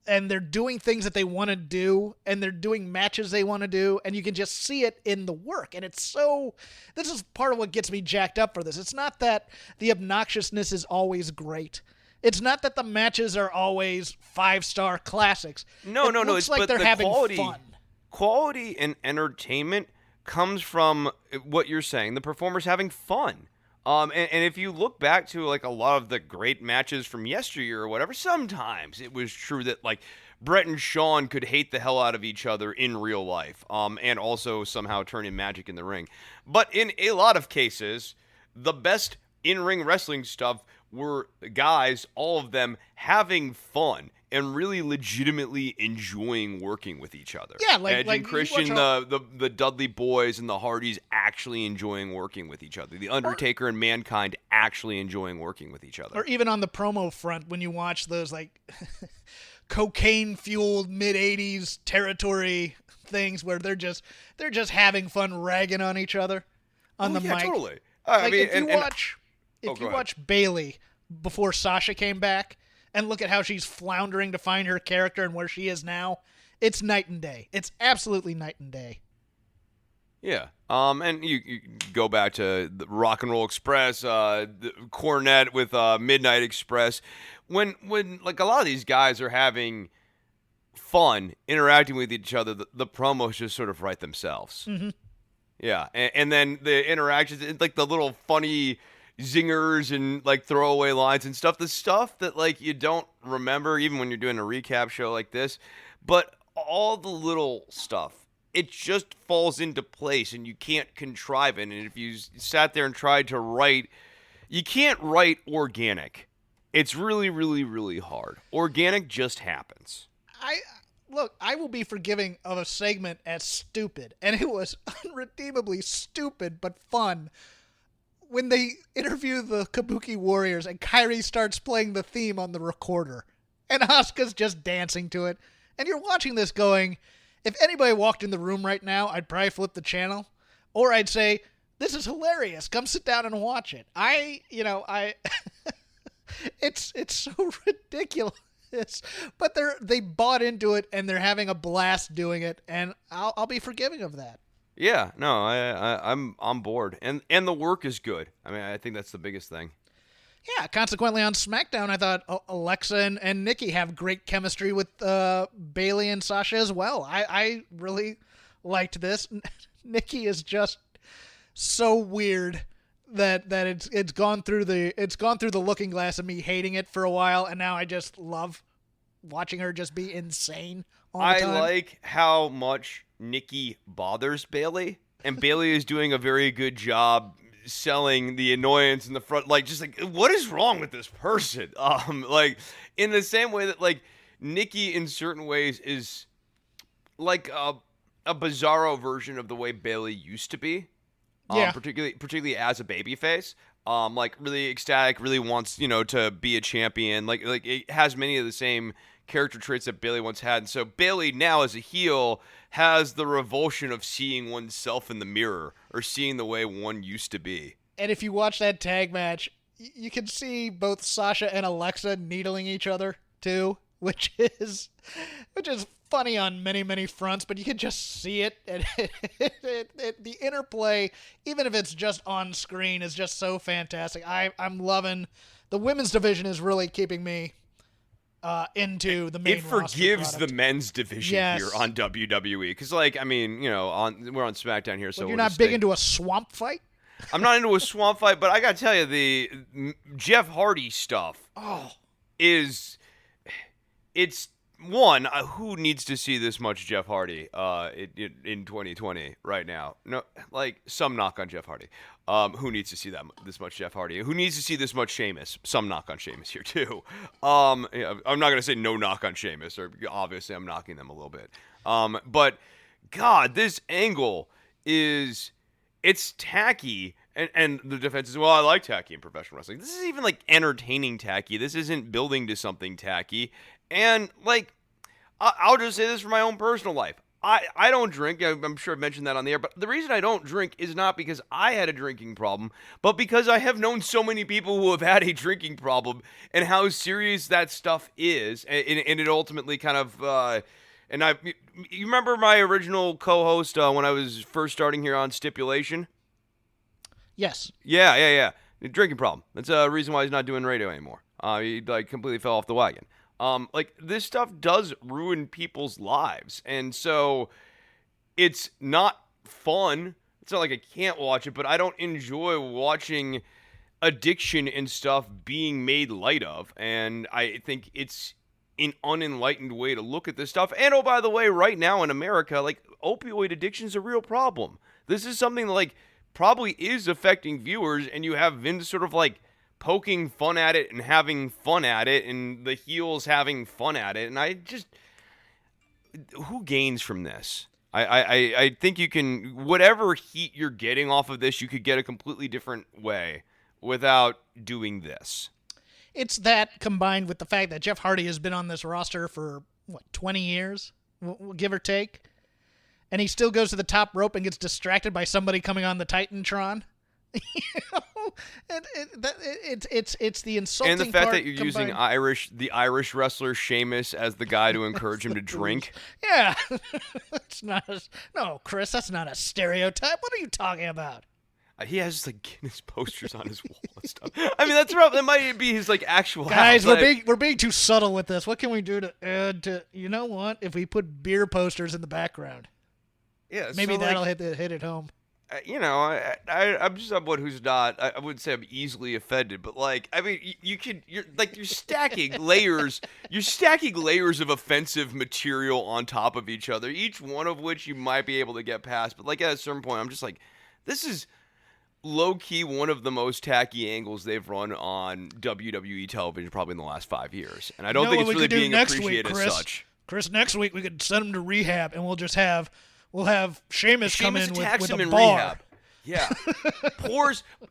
and they're doing things that they want to do, and they're doing matches they want to do, and you can just see it in the work, and this is part of what gets me jacked up for this. It's not that the obnoxiousness is always great. It's not that the matches are always 5-star classics. No. It's like they're having fun. Quality and entertainment comes from what you're saying, the performers having fun. And if you look back to like a lot of the great matches from yesteryear or whatever, sometimes it was true that like Brett and Shawn could hate the hell out of each other in real life, and also somehow turn in magic in the ring. But in a lot of cases, the best in-ring wrestling stuff were guys, all of them, having fun and really legitimately enjoying working with each other. Yeah, Edge and Christian, the Dudley Boys and the Hardys actually enjoying working with each other. The Undertaker and Mankind actually enjoying working with each other. Or even on the promo front, when you watch those like cocaine-fueled mid-'80s territory things where they're just having fun ragging on each other on the mic. Totally. If you watch Bayley before Sasha came back and look at how she's floundering to find her character and where she is now, it's night and day. It's absolutely night and day. Yeah. And you go back to the Rock and Roll Express, the Cornette with Midnight Express. When like a lot of these guys are having fun interacting with each other, the promos just sort of write themselves. Mm-hmm. Yeah. And then the interactions, like the little funny zingers and like throwaway lines and stuff, the stuff that like you don't remember even when you're doing a recap show like this, but all the little stuff, it just falls into place and you can't contrive it. And if you sat there and tried to write, you can't write organic. It's really, really, really hard. Organic just happens. I will be forgiving of a segment as stupid, and it was unredeemably stupid but fun. When they interview the Kabuki Warriors and Kairi starts playing the theme on the recorder and Asuka's just dancing to it, and you're watching this going, if anybody walked in the room right now, I'd probably flip the channel, or I'd say, this is hilarious, come sit down and watch it. It's so ridiculous. this, but they bought into it and they're having a blast doing it, and I'll be forgiving of that. Yeah, no, I'm on board, and the work is good. I mean, I think that's the biggest thing. Yeah, consequently on SmackDown, I thought Alexa and Nikki have great chemistry with Bayley and Sasha as well. I really liked this. Nikki is just so weird that it's gone through the looking glass of me hating it for a while, and now I just love watching her just be insane all the time. I like how much Nikki bothers Bayley, and Bayley is doing a very good job selling the annoyance in the front, like just like, what is wrong with this person? Like in the same way that like Nikki in certain ways is like a bizarro version of the way Bayley used to be. Yeah. Particularly as a babyface. Like really ecstatic, really wants, to be a champion. Like it has many of the same character traits that Bayley once had. And so Bayley now as a heel has the revulsion of seeing oneself in the mirror or seeing the way one used to be. And if you watch that tag match, you can see both Sasha and Alexa needling each other too, which is funny on many, many fronts, but you can just see it. And the interplay, even if it's just on screen, is just so fantastic. I'm loving the women's division is really keeping me into the main roster. It forgives the men's division here on WWE because, like, I mean, we're on SmackDown here, so you're not big into a swamp fight. I'm not into a swamp fight, but I gotta tell you, the Jeff Hardy stuff it's one. Who needs to see this much Jeff Hardy in 2020 right now? No, like some knock on Jeff Hardy. Who needs to see this much Jeff Hardy? Who needs to see this much Sheamus? Some knock on Sheamus here too. I'm not gonna say no knock on Sheamus, or obviously I'm knocking them a little bit. But God, this angle it's tacky. And the defense is, well, I like tacky in professional wrestling. This is even like entertaining tacky. This isn't building to something tacky. And like, I'll just say this for my own personal life. I don't drink. I'm sure I've mentioned that on the air. But the reason I don't drink is not because I had a drinking problem, but because I have known so many people who have had a drinking problem and how serious that stuff is. And it ultimately kind of, you remember my original co-host when I was first starting here on Stipulation? Yes. Yeah. Drinking problem. That's a reason why he's not doing radio anymore. He like completely fell off the wagon. Like this stuff does ruin people's lives, and so it's not fun. It's not like I can't watch it, but I don't enjoy watching addiction and stuff being made light of, and I think it's an unenlightened way to look at this stuff. And oh, by the way, right now in America, like opioid addiction is a real problem. This is something that like probably is affecting viewers, and you have Vince sort of like poking fun at it and having fun at it, and the heels having fun at it, and who gains from this? I think you can, whatever heat you're getting off of this, you could get a completely different way without doing this. It's that combined with the fact that Jeff Hardy has been on this roster for 20 years, give or take, and he still goes to the top rope and gets distracted by somebody coming on the Titantron. It's the insulting and the fact part that you're using the Irish wrestler Sheamus as the guy to encourage him to drink. Yeah, it's not. No, Chris, that's not a stereotype. What are you talking about? He has like Guinness posters on his wall and stuff. I mean, that's rough. That might be his like actual. Guys, we're being too subtle with this. What can we do to add to? You know what? If we put beer posters in the background, yeah, maybe that'll hit it home. I'm someone who's not. I wouldn't say I'm easily offended, but like, I mean, you're stacking layers. You're stacking layers of offensive material on top of each other, each one of which you might be able to get past. But like at a certain point, I'm just like, this is low key one of the most tacky angles they've run on WWE television probably in the last 5 years, and I don't think it's really being appreciated as such. Chris, next week we could send him to rehab, and we'll have Sheamus come in with a bar. Rehab. Yeah.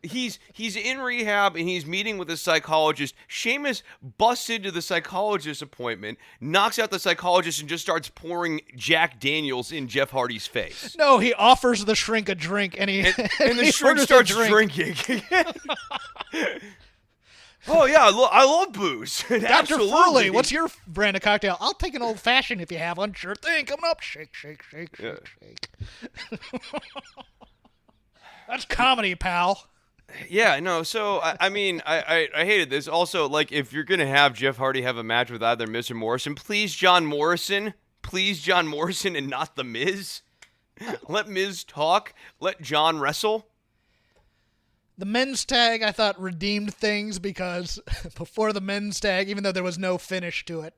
He's in rehab and he's meeting with a psychologist. Sheamus busts into the psychologist's appointment, knocks out the psychologist, and just starts pouring Jack Daniels in Jeff Hardy's face. No, he offers the shrink a drink, and the shrink starts drinking. Oh yeah, I love booze. Dr. Absolutely. Furley, what's your brand of cocktail? I'll take an old-fashioned if you have one. Sure thing. Coming up. Shake, shake, shake, Yeah. shake, shake. That's comedy, pal. Yeah, no. So I mean, I hated this. Also, like, if you're gonna have Jeff Hardy have a match with either Miz or Morrison, please John Morrison, and not the Miz. Let Miz talk. Let John wrestle. The men's tag, I thought, redeemed things because before the men's tag, even though there was no finish to it,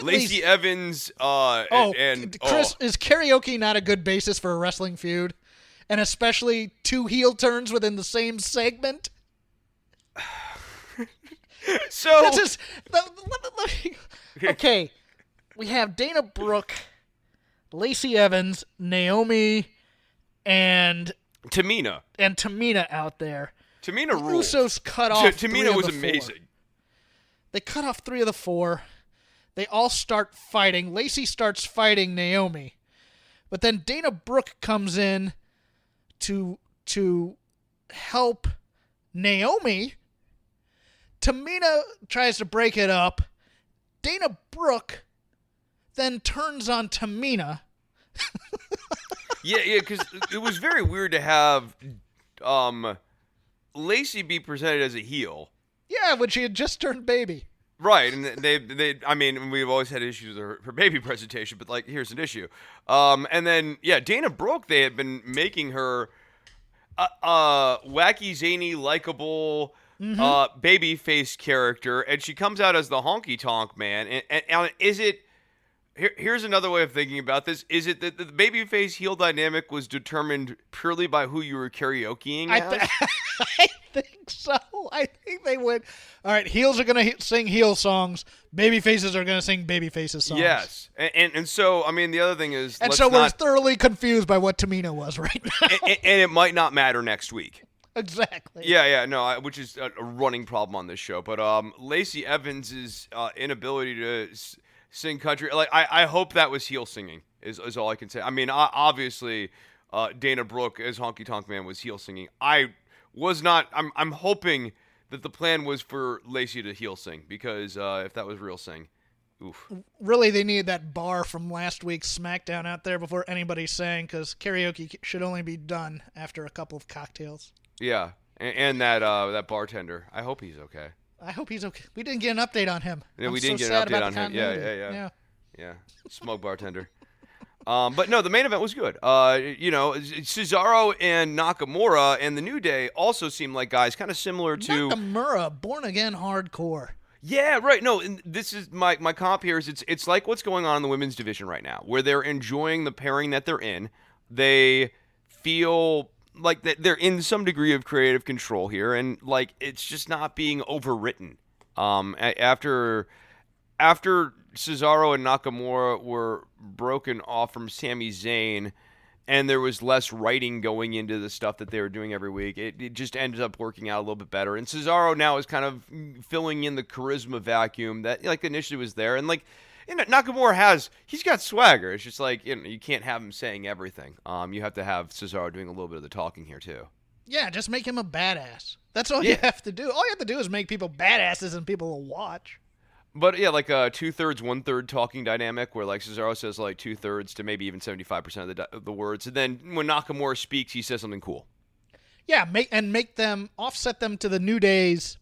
Lacey Evans, Chris, is karaoke not a good basis for a wrestling feud? And especially two heel turns within the same segment? So okay, we have Dana Brooke, Lacey Evans, Naomi, and Tamina out there. Tamina the rules. Usos cut off Tamina was the amazing. 4. They cut off 3 of the 4. They all start fighting. Lacey starts fighting Naomi. But then Dana Brooke comes in to help Naomi. Tamina tries to break it up. Dana Brooke then turns on Tamina. Yeah, because it was very weird to have Lacey be presented as a heel. Yeah, when she had just turned baby. Right, and they I mean, we've always had issues with her baby presentation, but, like, here's an issue. And then, yeah, Dana Brooke, they had been making her wacky, zany, likable baby face character, and she comes out as the honky tonk man. And is it... Here's another way of thinking about this. Is it that the babyface heel dynamic was determined purely by who you were karaokeing as? I think so. I think they would. All right, heels are going to sing heel songs. Babyfaces are going to sing babyfaces songs. Yes. And so, I mean, the other thing is... And so we're thoroughly confused by what Tamina was right now. and it might not matter next week. Exactly. Yeah, no, which is a running problem on this show. But Lacey Evans' inability to... sing country, like I hope that was heel singing is all I can say. I mean, obviously, Dana Brooke as Honky Tonk Man was heel singing. I was not. I'm hoping that the plan was for Lacey to heel sing because if that was real sing, oof. Really, they needed that bar from last week's SmackDown out there before anybody sang because karaoke should only be done after a couple of cocktails. Yeah, and that bartender. I hope he's okay. I hope he's okay. We didn't get an update on him. Yeah, we didn't get an update on him. Yeah. Smoke bartender. But no, the main event was good. Cesaro and Nakamura and the New Day also seem like guys kind of similar to Nakamura, born again hardcore. Yeah, right. No, and this is my comp here is it's like what's going on in the women's division right now, where they're enjoying the pairing that they're in. They feel like that they're in some degree of creative control here, and like it's just not being overwritten. After Cesaro and Nakamura were broken off from Sami Zayn, and there was less writing going into the stuff that they were doing every week, it just ended up working out a little bit better. And Cesaro now is kind of filling in the charisma vacuum that like initially was there, and like. Nakamura he's got swagger. It's just like, you can't have him saying everything. You have to have Cesaro doing a little bit of the talking here too. Yeah, just make him a badass. That's all you have to do. All you have to do is make people badasses and people will watch. But yeah, like a 2/3, 1/3 talking dynamic where like Cesaro says like 2/3 to maybe even 75% of the words. And then when Nakamura speaks, he says something cool. Yeah, make them offset them to the New Day's.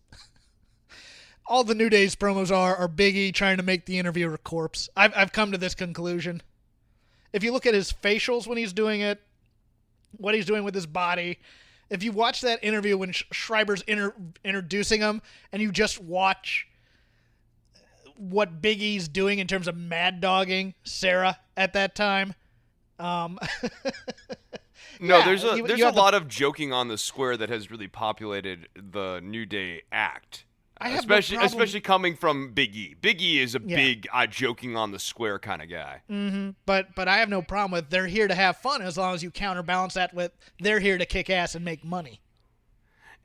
All the New Day's promos are Big E trying to make the interviewer a corpse. I've come to this conclusion. If you look at his facials when he's doing it, what he's doing with his body, if you watch that interview when Schreiber's introducing him, and you just watch what Big E's doing in terms of mad dogging Sarah at that time. No, there's a lot of joking on the square that has really populated the New Day act. Especially coming from Big E. Big E is a big joking on the square kind of guy. Mm-hmm. But I have no problem with they're here to have fun as long as you counterbalance that with they're here to kick ass and make money.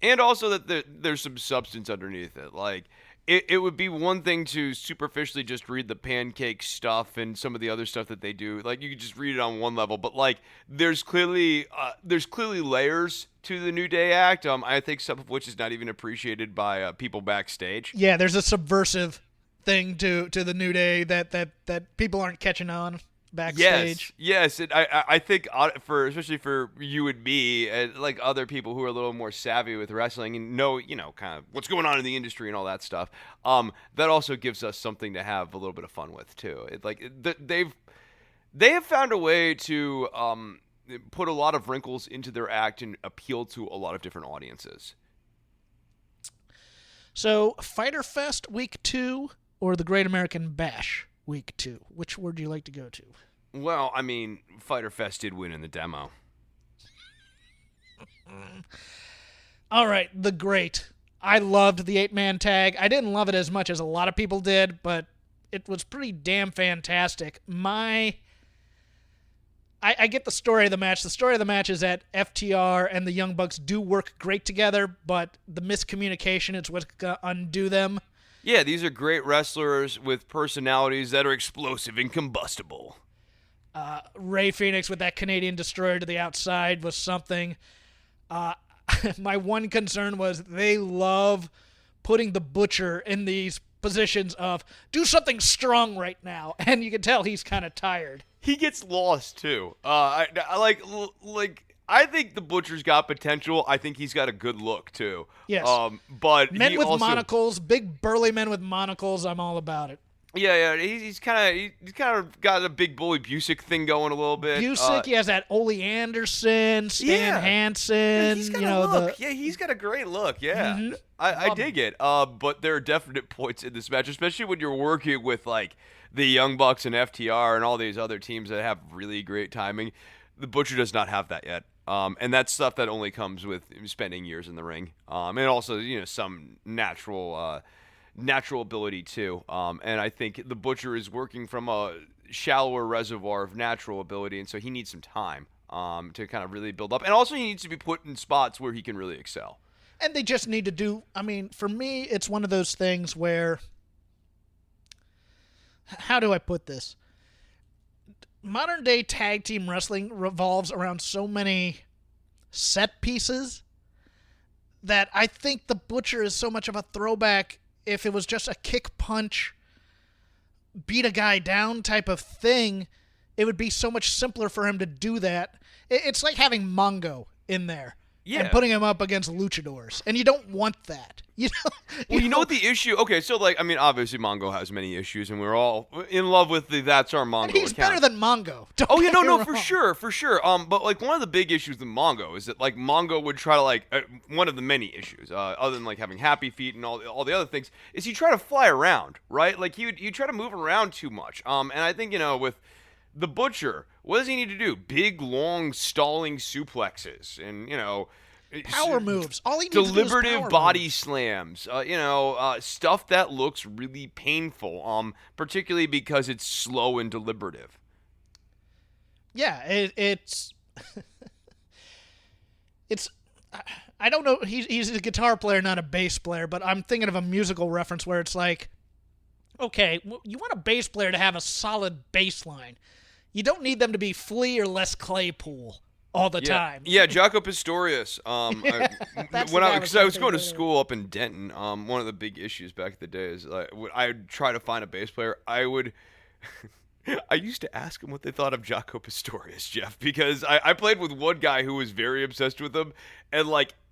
And also that there's some substance underneath it. Like, it would be one thing to superficially just read the pancake stuff and some of the other stuff that they do. Like, you could just read it on one level, but like there's clearly layers to the New Day act. I think some of which is not even appreciated by people backstage. Yeah, there's a subversive thing to the New Day that people aren't catching on backstage. Yes. I think especially for you and me, and like other people who are a little more savvy with wrestling and know, kind of what's going on in the industry and all that stuff. That also gives us something to have a little bit of fun with too. They have found a way to put a lot of wrinkles into their act and appeal to a lot of different audiences. So, Fyter Fest Week 2 or the Great American Bash Week 2? Which would you like to go to? Well, I mean, Fyter Fest did win in the demo. All right, the Great. I loved the 8-man tag. I didn't love it as much as a lot of people did, but it was pretty damn fantastic. I get the story of the match. The story of the match is that FTR and the Young Bucks do work great together, but the miscommunication is what's going to undo them. Yeah, these are great wrestlers with personalities that are explosive and combustible. Ray Phoenix with that Canadian Destroyer to the outside was something. My one concern was they love putting the Butcher in these positions of do something strong right now, and you can tell he's kind of tired. He gets lost too. I think the Butcher's got potential. I think he's got a good look too. Yes. But men he with also, monocles, big burly men with monocles. I'm all about it. Yeah. He's kind of got a big bully Busick thing going a little bit. Busick, he has that Ole Anderson, Stan Hansen. Yeah, he's got a look. He's got a great look. Yeah, Mm-hmm. I dig it. But there are definite points in this match, especially when you're working with like the Young Bucks and FTR and all these other teams that have really great timing. The Butcher does not have that yet. And that's stuff that only comes with spending years in the ring. And also, some natural ability too. And I think the Butcher is working from a shallower reservoir of natural ability, and so he needs some time to kind of really build up. And also he needs to be put in spots where he can really excel. And they just need to do, for me, it's one of those things where, how do I put this? Modern day tag team wrestling revolves around so many set pieces that I think the Butcher is so much of a throwback. If it was just a kick punch, beat a guy down type of thing, it would be so much simpler for him to do that. It's like having Mongo in there. Yeah. And putting him up against luchadors. And you don't want that. You know what the issue... Okay, so, obviously Mongo has many issues, and we're all in love with the That's Our Mongo and he's account. better than Mongo. For sure. But, one of the big issues with Mongo is that, Mongo would try to, one of the many issues, other than, having happy feet and all the other things, is he'd try to fly around, right? He'd try to move around too much. And I think, with the Butcher, what does he need to do? Big, long, stalling suplexes and, power moves. All he needs to do is deliberative power body moves. slams. Stuff that looks really painful. Particularly because it's slow and deliberative. Yeah, it's it's. I don't know. He's a guitar player, not a bass player. But I'm thinking of a musical reference where it's like, okay, you want a bass player to have a solid bass line. You don't need them to be Flea or Les Claypool all the time. Yeah, Jaco Pastorius. Because I was going to school up in Denton, one of the big issues back in the day is I'd try to find a bass player. I used to ask them what they thought of Jaco Pastorius, Jeff, because I played with one guy who was very obsessed with him, and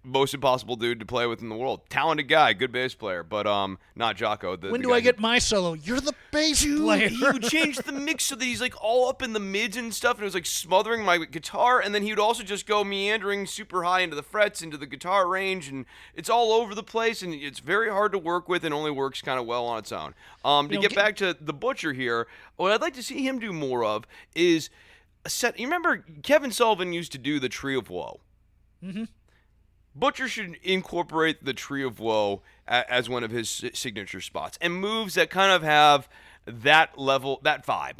most impossible dude to play with in the world. Talented guy, good bass player, but not Jaco. When do I get my solo? You're the bass player. He would change the mix so that he's all up in the mids and stuff, and it was smothering my guitar, and then he would also just go meandering super high into the frets, into the guitar range, and it's all over the place, and it's very hard to work with and only works kind of well on its own. To get back to the Butcher here, what I'd like to see him do more of is a set. You remember Kevin Sullivan used to do the Tree of Woe? Mm-hmm. Butcher should incorporate the Tree of Woe as one of his signature spots and moves that kind of have that level, that vibe.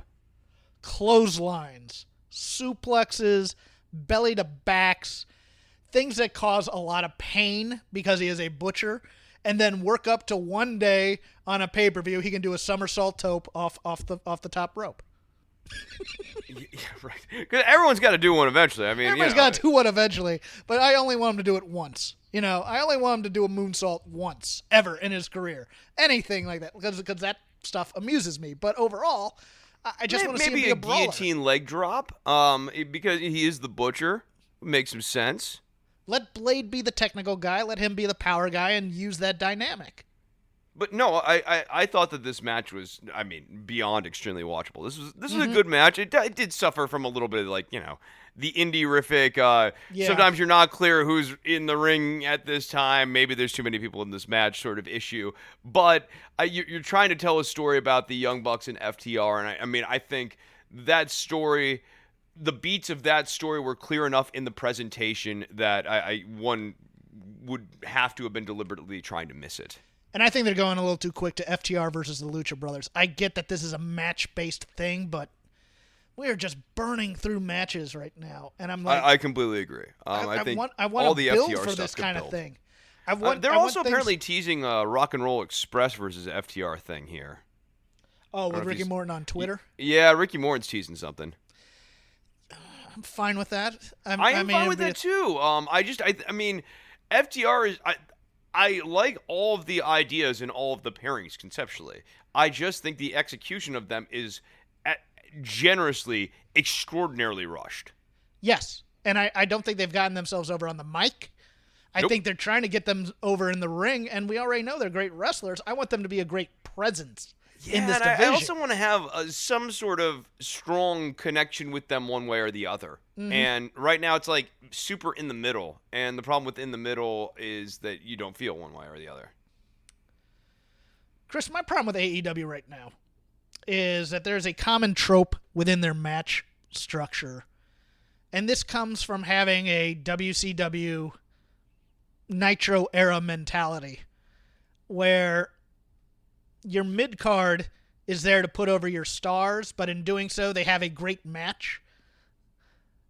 Clotheslines, suplexes, belly to backs, things that cause a lot of pain because he is a butcher, and then work up to one day on a pay-per-view he can do a somersault tope off the top rope. Yeah, right. Because everyone's got to do one eventually. I mean, Everybody's got to do one eventually, but I only want him to do it once. I only want him to do a moonsault once ever in his career. Anything like that, because that stuff amuses me. But overall, I just want to see him be a brawler. Guillotine leg drop. Because he is the butcher, makes some sense. Let Blade be the technical guy. Let him be the power guy, and use that dynamic. But no, I thought that this match was, I mean, beyond extremely watchable. This was a good match. It did suffer from a little bit of, like, the indie-rific, sometimes you're not clear who's in the ring at this time. Maybe there's too many people in this match sort of issue. But you're trying to tell a story about the Young Bucks and FTR, and I think that story, the beats of that story were clear enough in the presentation that one would have to have been deliberately trying to miss it. And I think they're going a little too quick to FTR versus the Lucha Brothers. I get that this is a match-based thing, but we are just burning through matches right now. And I'm like, I completely agree. I think want all to the build FTR for stuff this kind build. of thing. They're also apparently teasing a Rock and Roll Express versus FTR thing here. Oh, with Ricky Morton on Twitter? Yeah, Ricky Morton's teasing something. I'm fine with that. I'm fine with that too. I mean, FTR is. I like all of the ideas and all of the pairings conceptually. I just think the execution of them is generously, extraordinarily rushed. Yes, and I don't think they've gotten themselves over on the mic. I think they're trying to get them over in the ring, and we already know they're great wrestlers. I want them to be a great presence in this division. I also want to have some sort of strong connection with them one way or the other. Mm-hmm. And right now it's like super in the middle. And the problem with in the middle is that you don't feel one way or the other. Chris, my problem with AEW right now is that there's a common trope within their match structure. And this comes from having a WCW Nitro era mentality where your mid-card is there to put over your stars, but in doing so, they have a great match.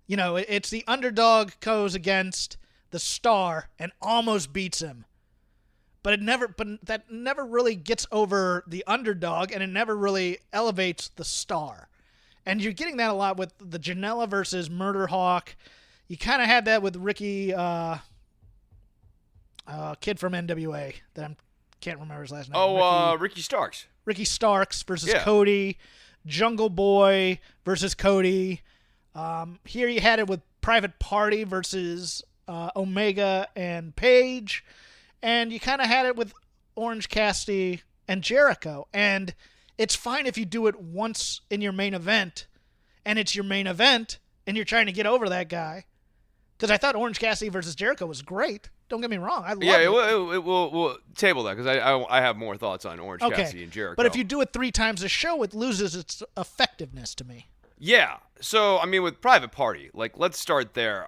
It's the underdog goes against the star and almost beats him. But that never really gets over the underdog, and it never really elevates the star. And you're getting that a lot with the Janela versus Murder Hawk. You kind of had that with Ricky, kid from NWA that I can't remember his last name. Ricky Starks. Ricky Starks versus Cody. Jungle Boy versus Cody. Here you had it with Private Party versus Omega and Paige. And you kind of had it with Orange Cassidy and Jericho. And it's fine if you do it once in your main event, and it's your main event, and you're trying to get over that guy. Because I thought Orange Cassidy versus Jericho was great. Don't get me wrong. I love it. We'll table that because I have more thoughts on Orange Cassidy and Jericho. But if you do it 3 times a show, it loses its effectiveness to me. Yeah. So, with Private Party, let's start there.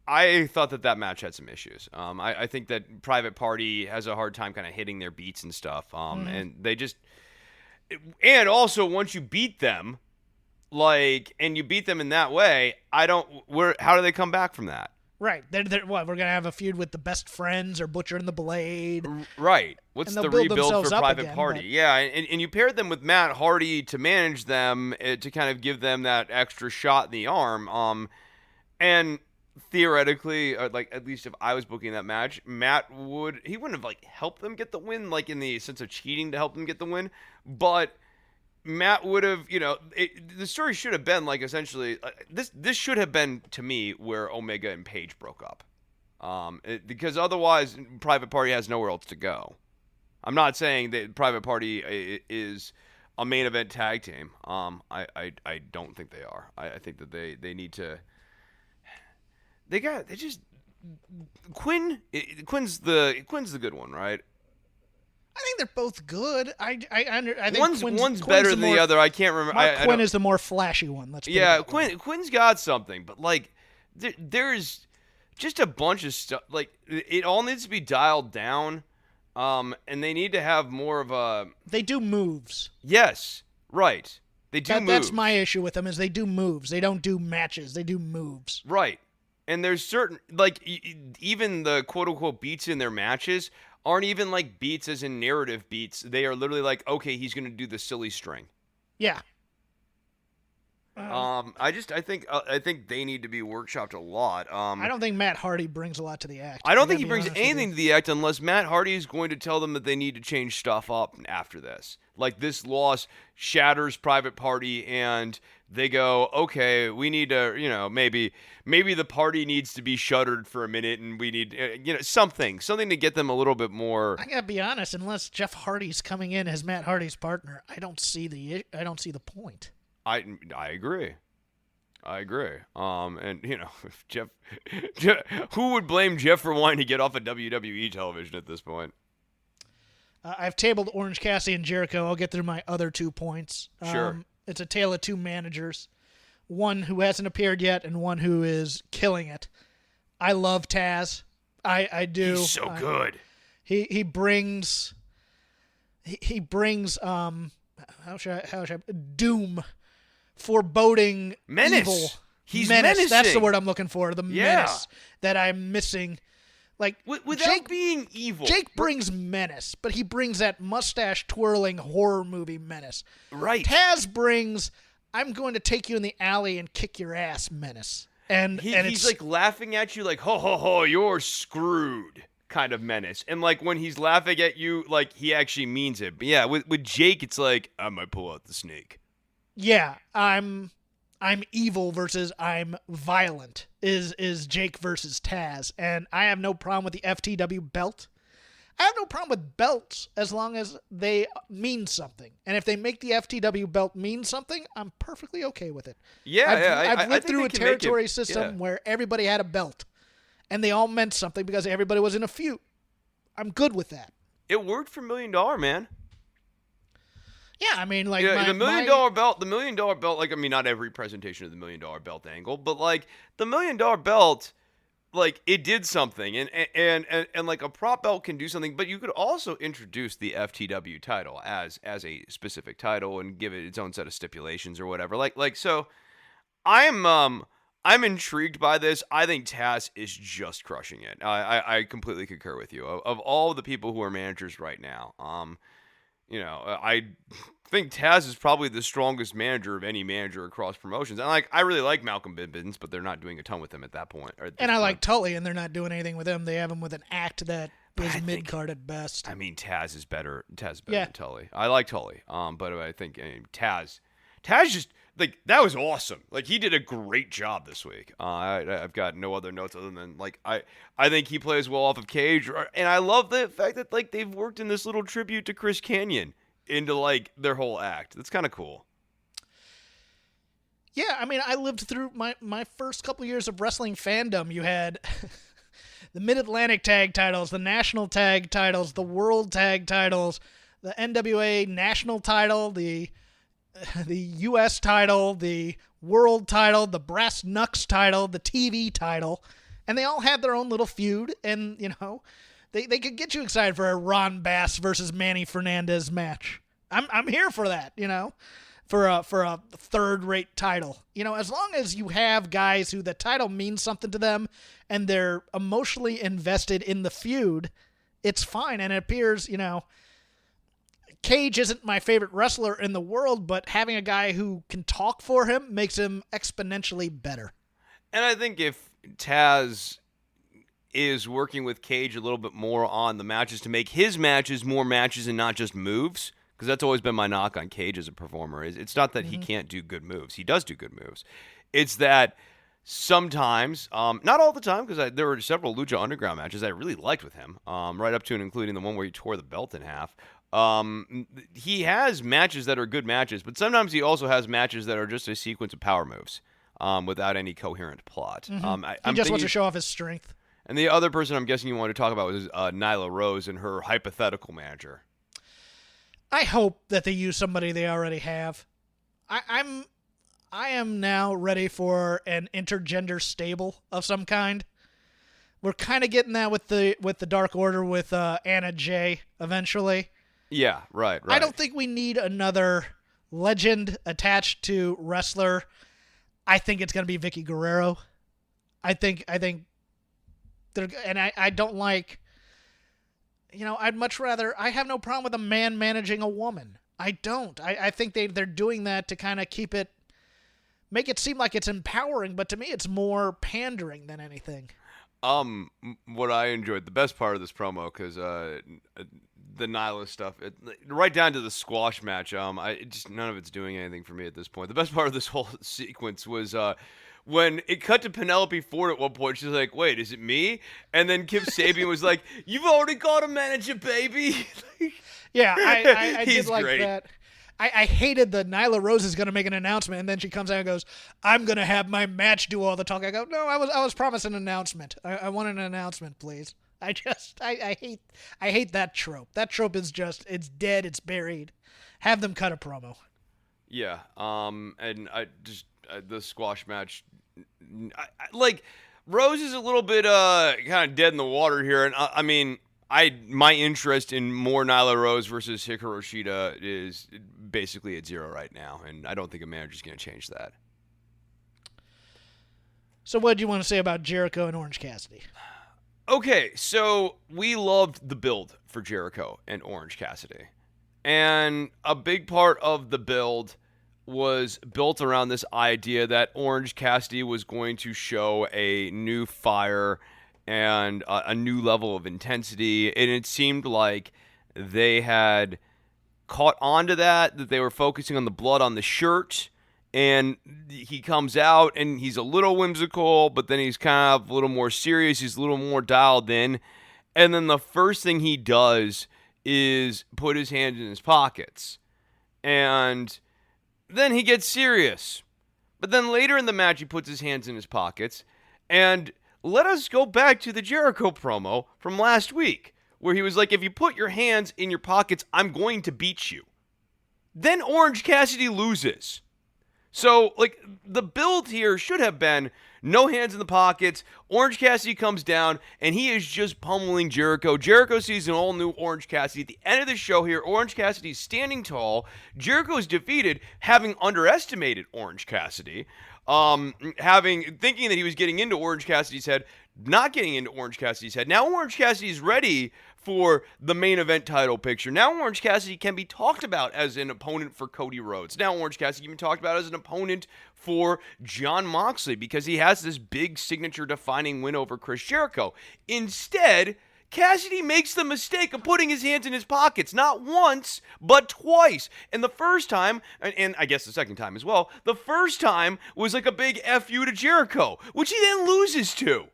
I thought that match had some issues. I think that Private Party has a hard time kind of hitting their beats and stuff. And they just... And also, once you beat them, and you beat them in that way, how do they come back from that? Right. We're going to have a feud with the Best Friends or Butcher and the Blade. Right. What's the rebuild for Private Party? But... Yeah, and you paired them with Matt Hardy to manage them, to kind of give them that extra shot in the arm. And theoretically, at least if I was booking that match, Matt wouldn't have helped them get the win, in the sense of cheating to help them get the win, but Matt would have, the story should have been essentially this should have been to me where Omega and Paige broke up, because otherwise Private Party has nowhere else to go. I'm not saying that Private Party is a main event tag team. I don't think they are. I think that they need to. Quinn's the good one, right? I think they're both good. I think one's better than the other. I can't remember. Quinn is the more flashy one. Quinn's got something, but there's just a bunch of stuff. It all needs to be dialed down, and they need to have more of a. They do moves. Yes, right. They do moves. That's my issue with them is they do moves. They don't do matches. They do moves. Right. And there's certain, like, even the quote-unquote beats in their matches aren't even, like, beats as in narrative beats. They are literally like, okay, he's going to do the silly string. Yeah. I think they need to be workshopped a lot. I don't think Matt Hardy brings a lot to the act. I don't think he brings anything to the act unless Matt Hardy is going to tell them that they need to change stuff up after this. Like, this loss shatters Private Party, and they go, okay, we need to, maybe the party needs to be shuttered for a minute, and we need, something to get them a little bit more. I gotta be honest, unless Jeff Hardy's coming in as Matt Hardy's partner, I don't see the point. I agree. And if Jeff, who would blame Jeff for wanting to get off of WWE television at this point? I've tabled Orange Cassidy and Jericho. I'll get through my other 2 points. Sure. It's a tale of 2 managers, one who hasn't appeared yet and one who is killing it. I love Taz. I do. He's so good. He brings how should I doom, foreboding, menace. Evil. He's menace. menacing. That's the word I'm looking for. The menace that I'm missing. Like, without being evil. Jake brings menace, but he brings that mustache-twirling horror movie menace. Right. Taz brings, I'm going to take you in the alley and kick your ass menace. And he's like laughing at you like, ho, ho, ho, you're screwed kind of menace. And like when he's laughing at you, like he actually means it. But yeah, with Jake, it's like, I might pull out the snake. Yeah, I'm evil versus I'm violent is Jake versus Taz. And I have no problem with the FTW belt. I have no problem with belts as long as they mean something. And if they make the FTW belt mean something, I'm perfectly okay with it. I've lived through a territory system where everybody had a belt. And they all meant something because everybody was in a feud. I'm good with that. It worked for $1 Million Man. Yeah, I mean, like, the $1 Million belt, like, I mean, not every presentation of the $1 Million belt angle, but like the $1 Million belt, like it did something, and like a prop belt can do something, but you could also introduce the FTW title as a specific title and give it its own set of stipulations or whatever. Like so, I'm intrigued by this. I think Taz is just crushing it. I completely concur with you. Of all the people who are managers right now, I think Taz is probably the strongest manager of any manager across promotions. And I really like Malcolm Bivens, but they're not doing a ton with him at that point. And I like Tully, and they're not doing anything with him. They have him with an act that is mid-card at best. I mean, Taz is better. Than Tully. I like Tully. But I think Taz just, like, that was awesome. Like, he did a great job this week. I've got no other notes other than, like, I think he plays well off of Cage. And I love the fact that, like, they've worked in this little tribute to Chris Kanyon into, like, their whole act. That's kind of cool. Yeah, I mean, I lived through my first couple years of wrestling fandom. You had the Mid-Atlantic tag titles, the national tag titles, the world tag titles, the NWA national title, the U.S. title, the world title, the brass knucks title, the TV title, and they all had their own little feud, and, they could get you excited for a Ron Bass versus Manny Fernandez match. I'm here for that, for a third-rate title. As long as you have guys who the title means something to them and they're emotionally invested in the feud, it's fine. And it appears, Cage isn't my favorite wrestler in the world, but having a guy who can talk for him makes him exponentially better. And I think if Taz is working with Cage a little bit more on the matches to make his matches more matches and not just moves, because that's always been my knock on Cage as a performer. It's not that he can't do good moves. He does do good moves. It's that sometimes, not all the time, because there were several Lucha Underground matches I really liked with him, right up to and including the one where he tore the belt in half. He has matches that are good matches, but sometimes he also has matches that are just a sequence of power moves without any coherent plot. He just wants to show off his strength. And the other person I'm guessing you want to talk about was Nyla Rose and her hypothetical manager. I hope that they use somebody they already have. I am now ready for an intergender stable of some kind. We're kind of getting that with the Dark Order with Anna Jay eventually. Yeah, right. I don't think we need another legend attached to wrestler. I think it's going to be Vicky Guerrero. I think they're, and I don't like, I'd much rather, I have no problem with a man managing a woman. I don't. I think they're doing that to kind of make it seem like it's empowering, but to me it's more pandering than anything. What I enjoyed, the best part of this promo, because the Nyla stuff, right down to the squash match, none of it's doing anything for me at this point. The best part of this whole sequence was when it cut to Penelope Ford at one point. She's like, "Wait, is it me?" And then Kip Sabian was like, "You've already got a manager, baby." Yeah, I He's did like great. that. I hated that Nyla Rose is going to make an announcement, and then she comes out and goes, "I'm going to have my match do all the talk." I go, "No, I was promised an announcement. I want an announcement, please." I hate that trope. That trope is just, it's dead, it's buried. Have them cut a promo. Yeah. And I just the squash match, like Rose is a little bit kind of dead in the water here, and I mean, my interest in more Nyla Rose versus Hikaru Shida is basically at 0 right now, and I don't think a manager's going to change that. So what do you want to say about Jericho and Orange Cassidy? Okay, so we loved the build for Jericho and Orange Cassidy, and a big part of the build was built around this idea that Orange Cassidy was going to show a new fire and a new level of intensity, and it seemed like they had caught on to that they were focusing on the blood on the shirt, and he comes out and he's a little whimsical, but then he's kind of a little more serious, he's a little more dialed in, and then the first thing he does is put his hands in his pockets, and then he gets serious. But then later in the match, he puts his hands in his pockets, and let us go back to the Jericho promo from last week, where he was like, "If you put your hands in your pockets, I'm going to beat you." Then Orange Cassidy loses. So, like, the build here should have been no hands in the pockets. Orange Cassidy comes down, and he is just pummeling Jericho. Jericho sees an all-new Orange Cassidy. At the end of the show here, Orange Cassidy's standing tall. Jericho is defeated, having underestimated Orange Cassidy. Thinking that he was getting into Orange Cassidy's head, not getting into Orange Cassidy's head. Now Orange Cassidy's ready for the main event title picture. Now Orange Cassidy can be talked about as an opponent for Cody Rhodes. Now Orange Cassidy can be talked about as an opponent for Jon Moxley because he has this big signature defining win over Chris Jericho. Instead, Cassidy makes the mistake of putting his hands in his pockets, not once, but twice. And the first time, and I guess the second time as well, the first time was like a big F you to Jericho, which he then loses to.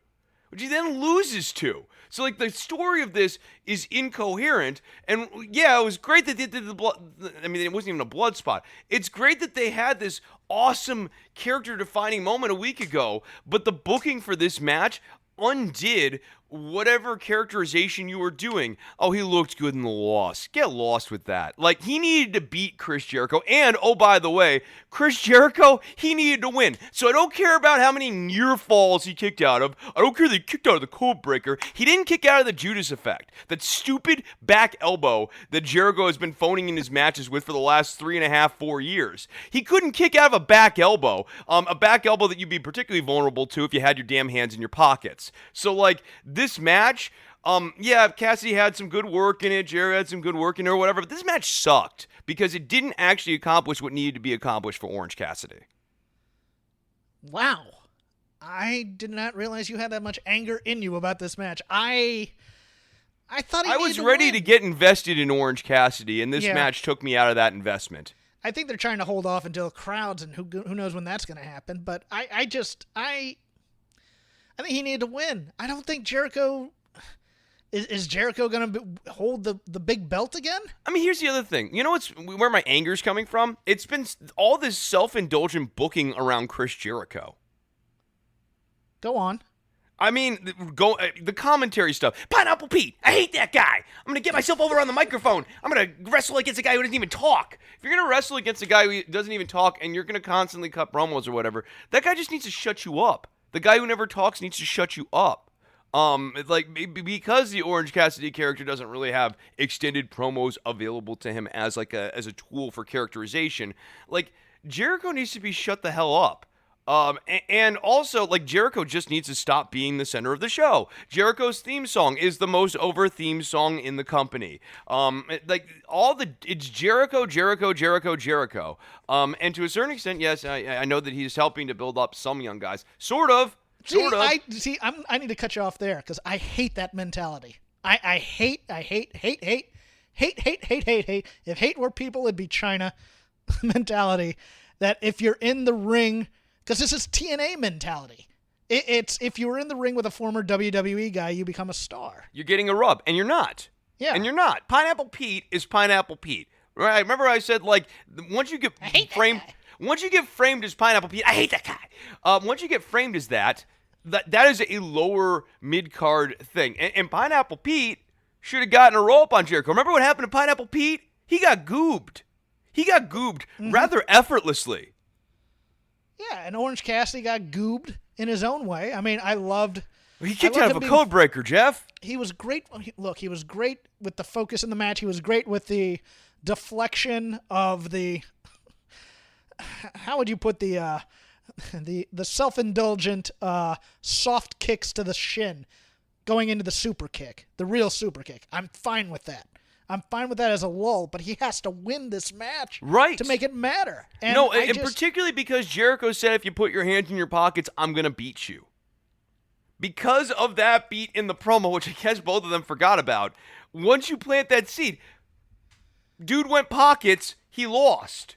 So, like, the story of this is incoherent, and yeah, it was great that they did the blood. I mean, it wasn't even a blood spot. It's great that they had this awesome character-defining moment a week ago, but the booking for this match undid whatever characterization you were doing. Oh, he looked good in the loss. Get lost with that. Like, he needed to beat Chris Jericho. And, oh, by the way, Chris Jericho, he needed to win. So I don't care about how many near falls he kicked out of. I don't care that he kicked out of the code breaker. He didn't kick out of the Judas effect. That stupid back elbow that Jericho has been phoning in his matches with for the last 3.5, 4 years. He couldn't kick out of a back elbow. A back elbow that you'd be particularly vulnerable to if you had your damn hands in your pockets. So, like, this match, yeah, Cassidy had some good work in it, Jerry had some good work in it or whatever, but this match sucked because it didn't actually accomplish what needed to be accomplished for Orange Cassidy. Wow. I did not realize you had that much anger in you about this match. I thought I was ready to get invested in Orange Cassidy, and this match took me out of that investment. I think they're trying to hold off until crowds, and who knows when that's going to happen, but I think he needed to win. I don't think Jericho... Is Jericho going to hold the big belt again? I mean, here's the other thing. You know where my anger's coming from? It's been all this self-indulgent booking around Chris Jericho. Go on. I mean, the commentary stuff. Pineapple Pete, I hate that guy. I'm going to get myself over on the microphone. I'm going to wrestle against a guy who doesn't even talk. If you're going to wrestle against a guy who doesn't even talk and you're going to constantly cut promos or whatever, that guy just needs to shut you up. The guy who never talks needs to shut you up. Because the Orange Cassidy character doesn't really have extended promos available to him as a tool for characterization. Like, Jericho needs to be shut the hell up. And also, like, Jericho just needs to stop being the center of the show. Jericho's theme song is the most over theme song in the company. It's Jericho, Jericho, Jericho, Jericho. And to a certain extent, yes, I know that he's helping to build up some young guys. Sort of. I need to cut you off there because I hate that mentality. I hate. If hate were people, it'd be China mentality. That if you're in the ring, because this is TNA mentality. It's if you were in the ring with a former WWE guy, you become a star. You're getting a rub, and you're not. Yeah. And you're not. Pineapple Pete is Pineapple Pete. Right? Remember I said, like, once you get framed as Pineapple Pete, I hate that guy. Once you get framed as that is a lower mid-card thing. And Pineapple Pete should have gotten a roll-up on Jericho. Remember what happened to Pineapple Pete? He got goobed. Rather effortlessly. Yeah, and Orange Cassidy got goobed in his own way. I mean, He kicked out of a code breaker, Jeff. He was great. Look, he was great with the focus in the match. He was great with the deflection of the... How would you put the self-indulgent soft kicks to the shin going into the super kick, the real super kick. I'm fine with that. I'm fine with that as a lull, but he has to win this match to make it matter. And particularly because Jericho said, if you put your hands in your pockets, I'm going to beat you. Because of that beat in the promo, which I guess both of them forgot about, once you plant that seed, dude went pockets, he lost.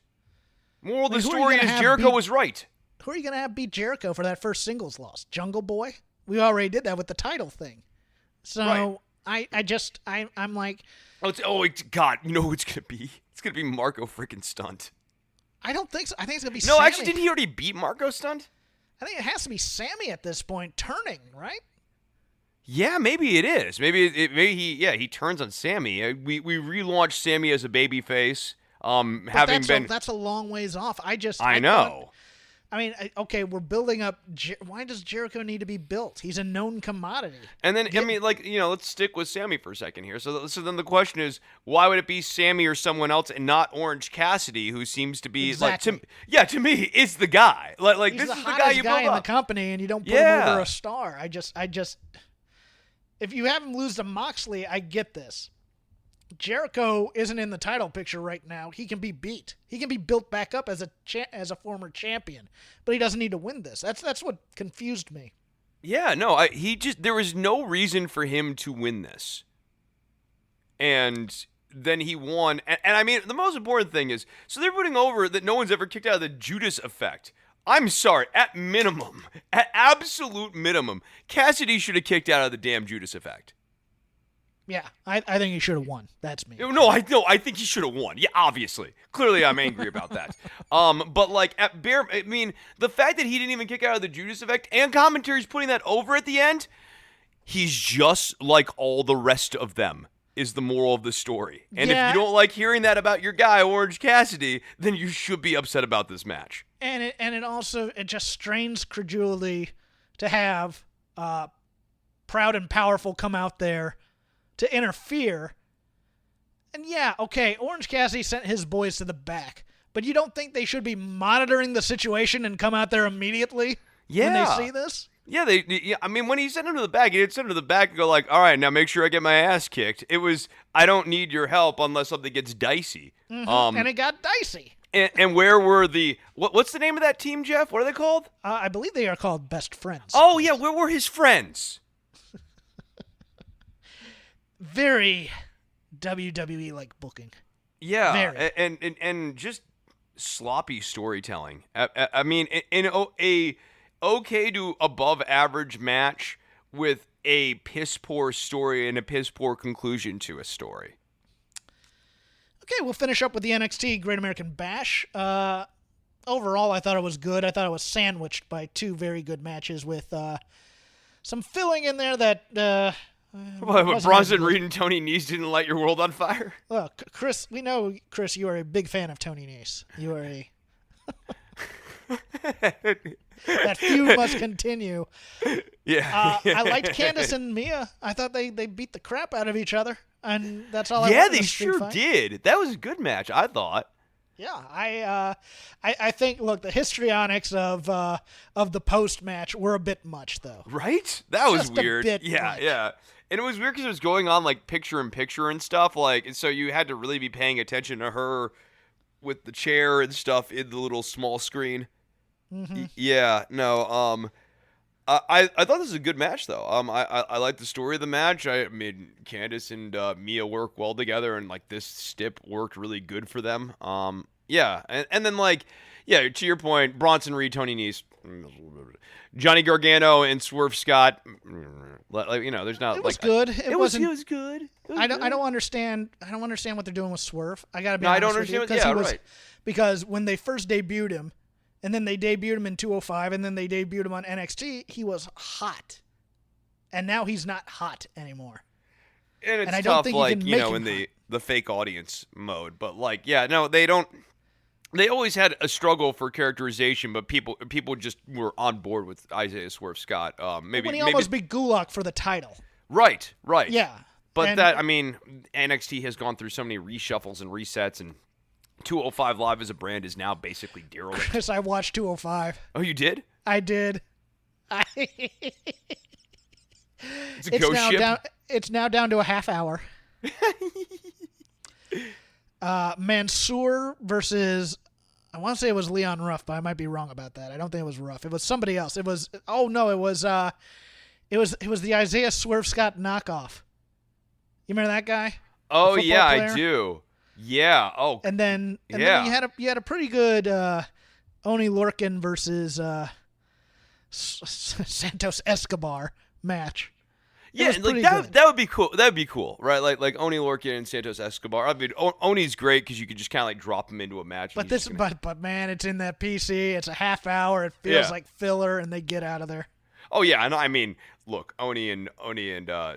Moral of the story is Jericho was right. Who are you going to have beat Jericho for that first singles loss? Jungle Boy? We already did that with the title thing. So right. I'm like... God, you know who it's going to be? It's going to be Marco freaking Stunt. I don't think so. I think it's going to be No, Sammy. Actually, didn't he already beat Marco Stunt? I think it has to be Sammy at this point, turning, right? Yeah, maybe it is. Maybe he turns on Sammy. We relaunched Sammy as a babyface. That's a long ways off. I know. We're building up. Why does Jericho need to be built? He's a known commodity. And then, let's stick with Sammy for a second here. So then the question is, why would it be Sammy or someone else and not Orange Cassidy, who seems to be exactly. to me, is the guy. He's this is the the guy you build in up. the company, and you don't put him over a star. I just, if you have him lose to Moxley, I get this. Jericho isn't in the title picture right now. He can be beat. He can be built back up as a former champion, but he doesn't need to win this. That's what confused me. Yeah, no, there was no reason for him to win this. And then he won. And the most important thing is, so they're putting over that no one's ever kicked out of the Judas effect. I'm sorry, at absolute minimum, Cassidy should have kicked out of the damn Judas effect. Yeah, I think he should have won. That's me. No, I think he should have won. Yeah, obviously. Clearly, I'm angry about that. But the fact that he didn't even kick out of the Judas effect and commentary's putting that over at the end, he's just like all the rest of them, is the moral of the story. And if you don't like hearing that about your guy, Orange Cassidy, then you should be upset about this match. And it just strains credulity to have Proud and Powerful come out there to interfere. And Orange Cassidy sent his boys to the back, but you don't think they should be monitoring the situation and come out there immediately when they see this? Yeah, when he sent him to the back, he didn't send him to the back and go like, all right, now make sure I get my ass kicked. It was, I don't need your help unless something gets dicey. Mm-hmm. And it got dicey. And where were what's the name of that team, Jeff? What are they called? I believe they are called Best Friends. Oh, yeah, where were his friends? Very WWE-like booking. Yeah, very. And just sloppy storytelling. In a okay to above average match with a piss poor story and a piss poor conclusion to a story. Okay, we'll finish up with the NXT Great American Bash. Overall, I thought it was good. I thought it was sandwiched by two very good matches with some filling in there that... Bronson Reed and Tony Nese didn't light your world on fire? Well, Chris, we know, Chris, you are a big fan of Tony Nese. You are a... That feud must continue. Yeah. I liked Candice and Mia. I thought they beat the crap out of each other, and that's all I wanted. Yeah, they sure did. That was a good match, I thought. Yeah, I think, look, the histrionics of the post match were a bit much, though. Right? That was Just a weird. bit Yeah, much. yeah. And it was weird because it was going on like picture in picture and stuff. Like, so you had to really be paying attention to her with the chair and stuff in the little small screen. Mm-hmm. Yeah, no. I thought this was a good match though. I like the story of the match. I mean, Candice and Mia work well together, and like this stip worked really good for them. Yeah, and then like, yeah, to your point, Bronson Reed, Tony Nese, Johnny Gargano, and Swerve Scott. Like, there's not. It was like, good. It was good. I don't understand. I don't understand what they're doing with Swerve. I gotta be No, honest I don't with you, understand. Yeah, right. Because when they first debuted him, and then they debuted him in 205, and then they debuted him on NXT, he was hot, and now he's not hot anymore. And it's I tough, don't think you like, can make him in hot. the fake audience mode. But like, yeah, no, they don't. They always had a struggle for characterization, but people just were on board with Isaiah Swerve Scott. Maybe When he almost beat Gulak for the title. right. Yeah. But And- that, I mean, NXT has gone through so many reshuffles and resets, and 205 Live as a brand is now basically derelict. Chris, I watched 205. Oh, you did? I did. It's a ghost ship. It's now down to a half hour. Mansoor versus, I want to say it was Leon Ruff, but I might be wrong about that. I don't think it was Ruff. It was somebody else. It was the Isaiah Swerve Scott knockoff. You remember that guy? Oh The yeah, football I player? do. Yeah. Oh, And then Yeah. you had a pretty good Oni Lorcan versus Santos Escobar match. yeah. was Like pretty that. good. That would be cool. That would be cool, right? Like Oni Lorcan and Santos Escobar. I mean, Oni's great because you could just kind of like drop him into a match. But but man, it's in that PC. It's a half hour. It feels Yeah. like filler, and they get out of there. Oh yeah, and I mean, look, Oni and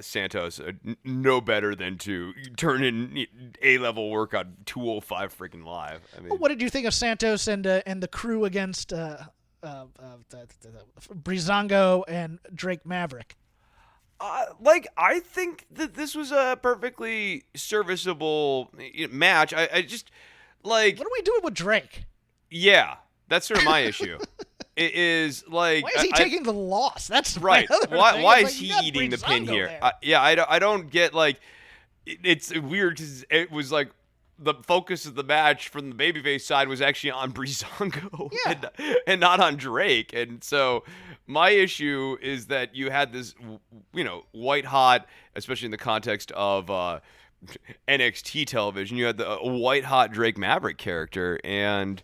Santos are no better than to turn in A-level work on 205 freaking Live. I mean, What did you think of Santos and the crew against Breezango and Drake Maverick? I think that this was a perfectly serviceable match. I just like, What are we doing with Drake? yeah, that's sort of my issue. It is like, Why is he taking the loss? That's right? my other Why thing. why It's is like, you he got eating the pin Breezango here? there. Yeah, I don't get, like, it's weird because it was like the focus of the match from the babyface side was actually on Breezango and not on Drake. And so my issue is that you had this, white hot, especially in the context of NXT television, you had the white hot Drake Maverick character, and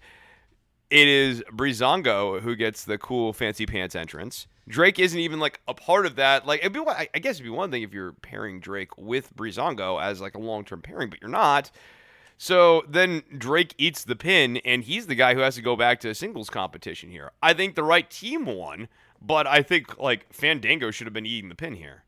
it is Breezango who gets the cool fancy pants entrance. Drake isn't even like a part of that. Like, I guess it'd be one thing if you're pairing Drake with Breezango as like a long-term pairing, but you're not. So then Drake eats the pin, and he's the guy who has to go back to a singles competition here. I think the right team won, but I think like Fandango should have been eating the pin here.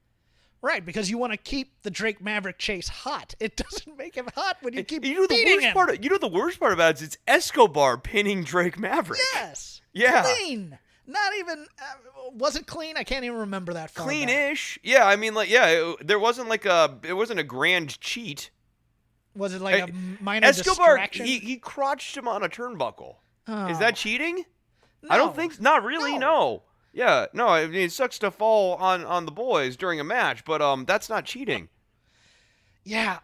Right, because you want to keep the Drake Maverick chase hot. It doesn't make him hot when you keep You know the beating worst him. part. You know the worst part about it is it's Escobar pinning Drake Maverick. Yes. Yeah. Clean. Not even. Was it clean? I can't even remember that far back. Clean-ish. Yeah, I mean, like, yeah, there wasn't like it wasn't a grand cheat. Was it like a minor Escobar, distraction? he crotched him on a turnbuckle. Oh. Is that cheating? No. I don't think. Not really. No. No. Yeah. No. I mean, it sucks to fall on the boys during a match, but that's not cheating. Yeah,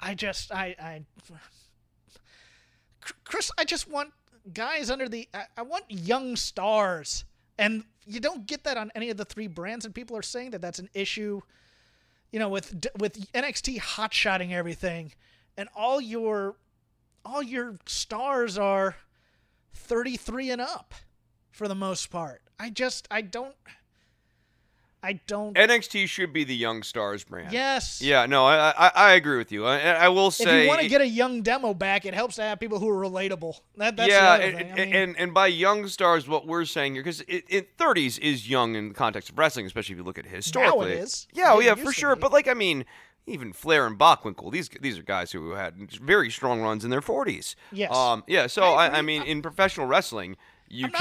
Chris, I just want guys under the. I want young stars, and you don't get that on any of the three brands. And people are saying that that's an issue. With NXT hotshotting everything, and all your stars are 33 and up, for the most part. I don't. NXT should be the young stars brand. Yes. Yeah. No. I agree with you. I will say. If you want to get a young demo back, it helps to have people who are relatable. That's yeah, the other thing. I mean, and by young stars, what we're saying here, because 30s is young in the context of wrestling, especially if you look at it historically. Now it is. Yeah, It yeah, used for to sure. be. But like, I mean, even Flair and Bockwinkel, these are guys who had very strong runs in their 40s. Yes. Yeah. So I I agree. mean, in professional wrestling, I'm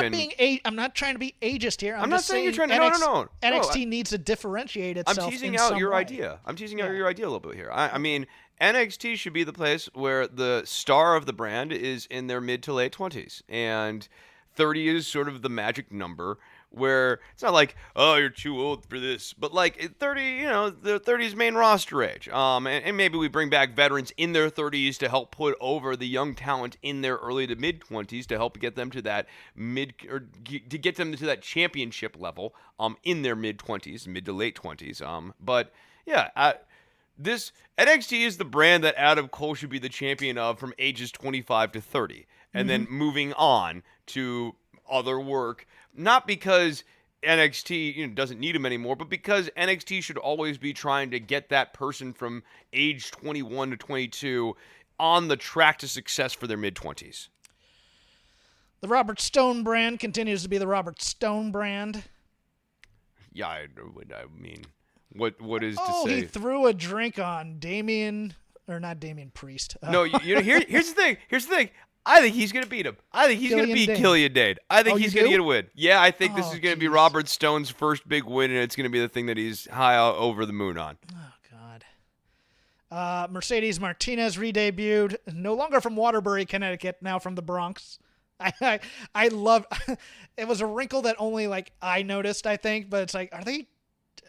not trying to be ageist here. I'm not just saying you're trying to. NXT needs to differentiate I'm itself. teasing in out some your way. idea. I'm teasing out your idea a little bit here. I mean, NXT should be the place where the star of the brand is in their mid to late 20s. And 30 is sort of the magic number where it's not like, oh, you're too old for this. But like at 30, the 30s main roster age. And maybe we bring back veterans in their 30s to help put over the young talent in their early to mid 20s to help get them to that to get them to that championship level in their mid 20s, mid to late 20s. But yeah, this NXT is the brand that Adam Cole should be the champion of from ages 25 to 30. And then moving on to other work, not because NXT doesn't need him anymore, but because NXT should always be trying to get that person from age 21 to 22 on the track to success for their mid-20s. The Robert Stone brand continues to be the Robert Stone brand. Yeah, I mean... What is to say? Oh, he threw a drink on not Damian Priest. No, here's the thing. Here's the thing. I think he's going to beat him. I think he's going to beat Killian Dane. I think he's going to get a win. Yeah, I think this is going to be Robert Stone's first big win, and it's going to be the thing that he's high over the moon on. Oh, God. Mercedes Martinez re-debuted, no longer from Waterbury, Connecticut, now from the Bronx. I love it. Was a wrinkle that only I noticed, I think, but it's like, are they...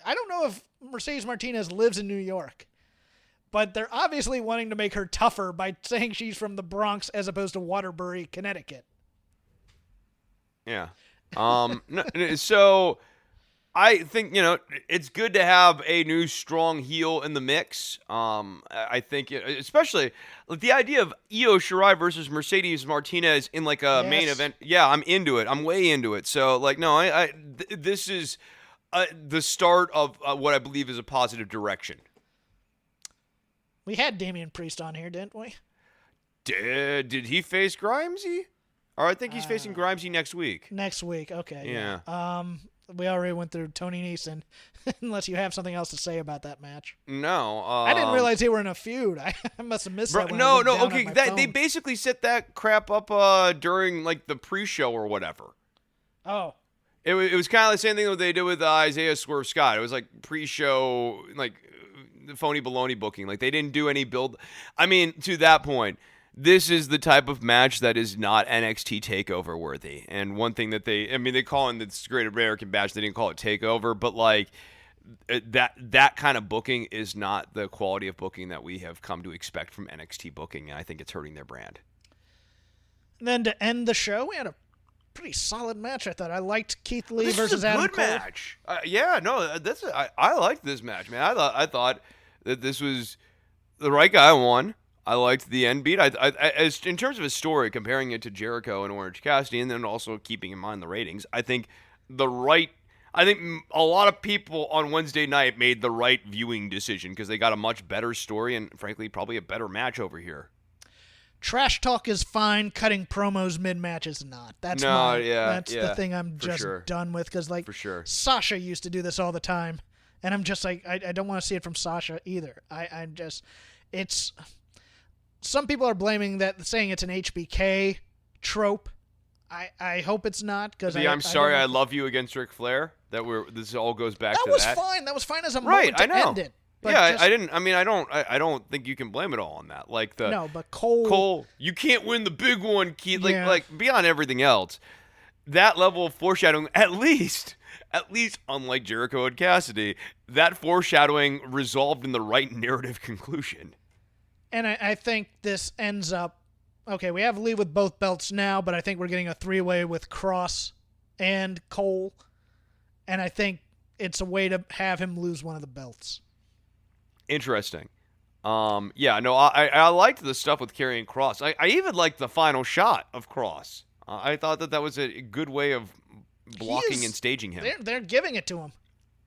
I don't know if Mercedes Martinez lives in New York, but they're obviously wanting to make her tougher by saying she's from the Bronx as opposed to Waterbury, Connecticut. Yeah. So I think, it's good to have a new strong heel in the mix. I think, especially the idea of Io Shirai versus Mercedes Martinez in a main event. Yeah, I'm into it. I'm way into it. So this is the start of what I believe is a positive direction. We had Damian Priest on here, didn't we? Did he face Grimesy? Or I think he's facing Grimesy next week. Next week, okay. Yeah. We already went through Tony Neeson, unless you have something else to say about that match. No. I didn't realize they were in a feud. I must have missed that. No, okay. They basically set that crap up during the pre-show or whatever. Oh. It was kind of the same thing that they did with Isaiah Swerve Scott. It was pre-show, phony baloney booking. They didn't do any build. I mean, to that point, this is the type of match that is not NXT TakeOver worthy. And one thing that they call in this Great American Bash, they didn't call it TakeOver, but that kind of booking is not the quality of booking that we have come to expect from NXT booking, and I think it's hurting their brand. And then to end the show, we had a pretty solid match, I thought. I liked Keith Lee versus Adam Cole. Good match. I liked this match, man. I thought that this was the right guy won. I liked the end beat. As in terms of a story, comparing it to Jericho and Orange Cassidy, and then also keeping in mind the ratings, I think a lot of people on Wednesday night made the right viewing decision because they got a much better story and, frankly, probably a better match over here. Trash talk is fine. Cutting promos mid-match is not. That's the thing I'm just done with because, for sure. Sasha used to do this all the time, and I'm just I don't want to see it from Sasha either. It's some people are blaming saying it's an HBK trope. I hope it's not because I'm sorry I love you against Ric Flair. This all goes back to that. That was fine. That was fine as a moment to end it. But I don't think you can blame it all on that. But Cole, you can't win the big one, Keith. Beyond everything else, that level of foreshadowing, at least unlike Jericho and Cassidy, that foreshadowing resolved in the right narrative conclusion. And I think this ends up okay. We have Lee with both belts now, but I think we're getting a 3-way with Cross and Cole, and I think it's a way to have him lose one of the belts. Interesting. I liked the stuff with Karrion Kross. I even liked the final shot of Kross. I thought that was a good way of blocking and staging him. They're giving it to him.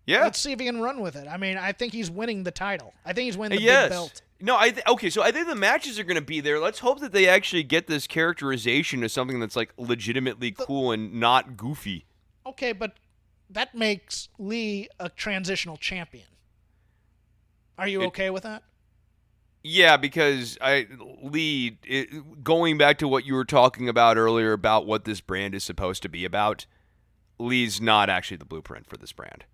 Yeah. Let's see if he can run with it. I think he's winning the title. I think he's winning the big belt. No, so I think the matches are going to be there. Let's hope that they actually get this characterization as something that's legitimately cool and not goofy. Okay, but that makes Lee a transitional champion. Are you okay with that? Yeah, because going back to what you were talking about earlier about what this brand is supposed to be about, Lee's not actually the blueprint for this brand.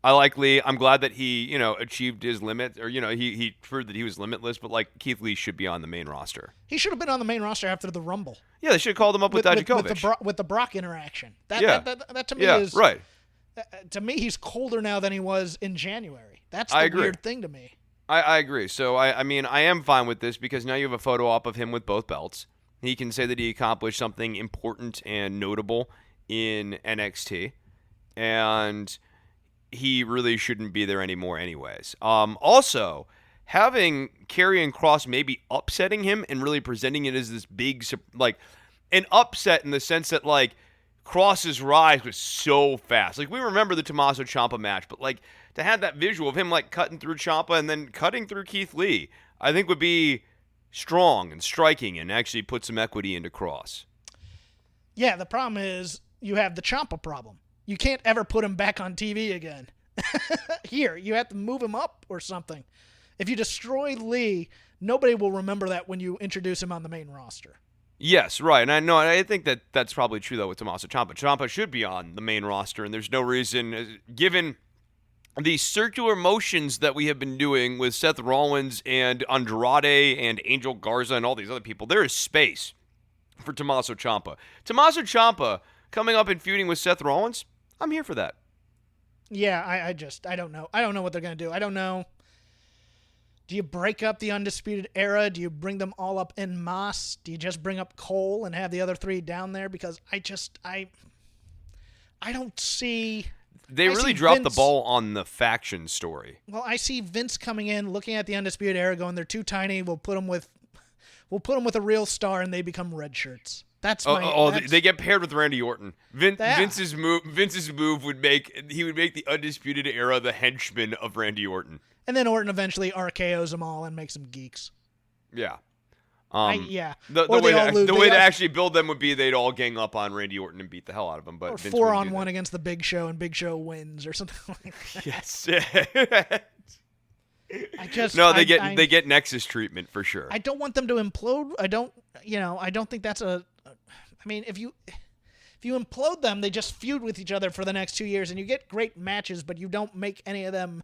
I like Lee. I'm glad that he, achieved his limit, or, he proved that he was limitless, but, like, Keith Lee should be on the main roster. He should have been on the main roster after the Rumble. Yeah, they should have called him up with Dijakovic. With the Brock interaction. That to me is... right. To me, he's colder now than he was in January. That's the weird thing to me. I agree. So, I mean, I am fine with this because now you have a photo op of him with both belts. He can say that he accomplished something important and notable in NXT. And he really shouldn't be there anymore anyways. Also, having Karrion Kross maybe upsetting him and really presenting it as this big, like, an upset in the sense that, like, Kross's rise was so fast. Like, we remember the Tommaso Ciampa match, but, like, to have that visual of him, like, cutting through Ciampa and then cutting through Keith Lee, I think would be strong and striking and actually put some equity into Kross. Yeah, the problem is you have the Ciampa problem. You can't ever put him back on TV again. Here, you have to move him up or something. If you destroy Lee, nobody will remember that when you introduce him on the main roster. Yes, right. And I think that that's probably true, though, with Tommaso Ciampa. Ciampa should be on the main roster, and there's no reason, given the circular motions that we have been doing with Seth Rollins and Andrade and Angel Garza and all these other people, there is space for Tommaso Ciampa. Tommaso Ciampa coming up and feuding with Seth Rollins, I'm here for that. Yeah, I don't know. I don't know what they're going to do. I don't know. Do you break up the Undisputed Era? Do you bring them all up en masse? Do you just bring up Cole and have the other three down there? Because I don't see... They really dropped the ball on the faction story. Well, I see Vince coming in, looking at the Undisputed Era, going, they're too tiny. We'll put them with a real star, and they become red shirts. They get paired with Randy Orton. Vince's move would make the Undisputed Era the henchman of Randy Orton. And then Orton eventually RKOs them all and makes them geeks. Yeah. The way to actually build them would be they'd all gang up on Randy Orton and beat the hell out of him. But or 4-on-1 against the Big Show, and Big Show wins or something like that. Yes. They get Nexus treatment for sure. I don't want them to implode. I don't think that's if you implode them, they just feud with each other for the next 2 years, and you get great matches, but you don't make any of them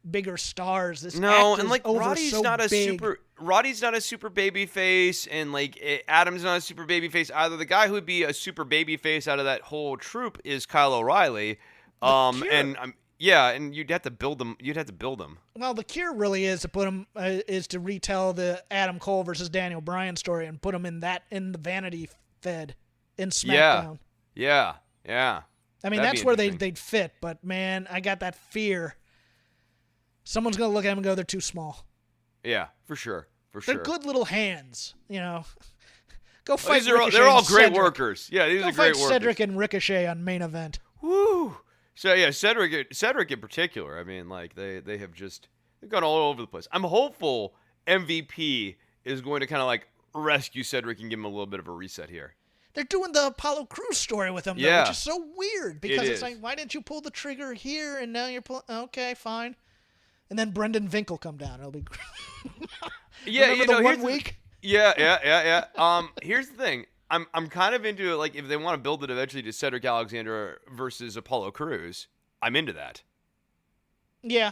bigger stars. Roddy's not a super baby face, and like Adam's not a super baby face either. The guy who would be a super baby face out of that whole troupe is Kyle O'Reilly. And you'd have to build them. Well, the cure really is to put him is to retell the Adam Cole versus Daniel Bryan story and put him in the Vanity Fed in SmackDown. Yeah. I mean, that's where they'd fit. But man, I got that fear. Someone's going to look at him and go, they're too small. Yeah, for sure. They're good little hands, Go fight Ricochet. They're all great workers. Yeah, these are great workers. Cedric and Ricochet on main event. Woo! So, yeah, Cedric in particular, I mean, like, they've gone all over the place. I'm hopeful MVP is going to kind of, like, rescue Cedric and give him a little bit of a reset here. They're doing the Apollo Crews story with him, though, which is so weird. Because it's like, why didn't you pull the trigger here, and now you're pulling... Okay, fine. And then Brendan Vink will come down. It'll be great. Remember the 1 week? Yeah. Here's the thing. I'm kind of into it. Like, if they want to build it eventually to Cedric Alexander versus Apollo Crews, I'm into that. Yeah.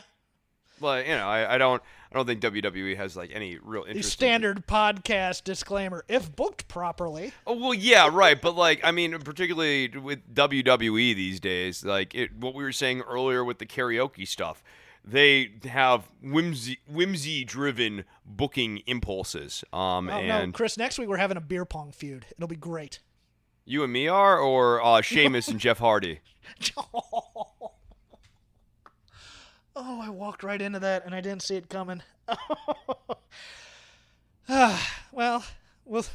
But I don't think WWE has like any real interest. The standard podcast disclaimer: if booked properly. Oh well, yeah, right. But like, I mean, particularly with WWE these days, like what we were saying earlier with the karaoke stuff. They have whimsy-driven booking impulses. No, Chris, next week we're having a beer pong feud. It'll be great. You and me are, or Sheamus and Jeff Hardy? Oh, I walked right into that, and I didn't see it coming. Well, yeah,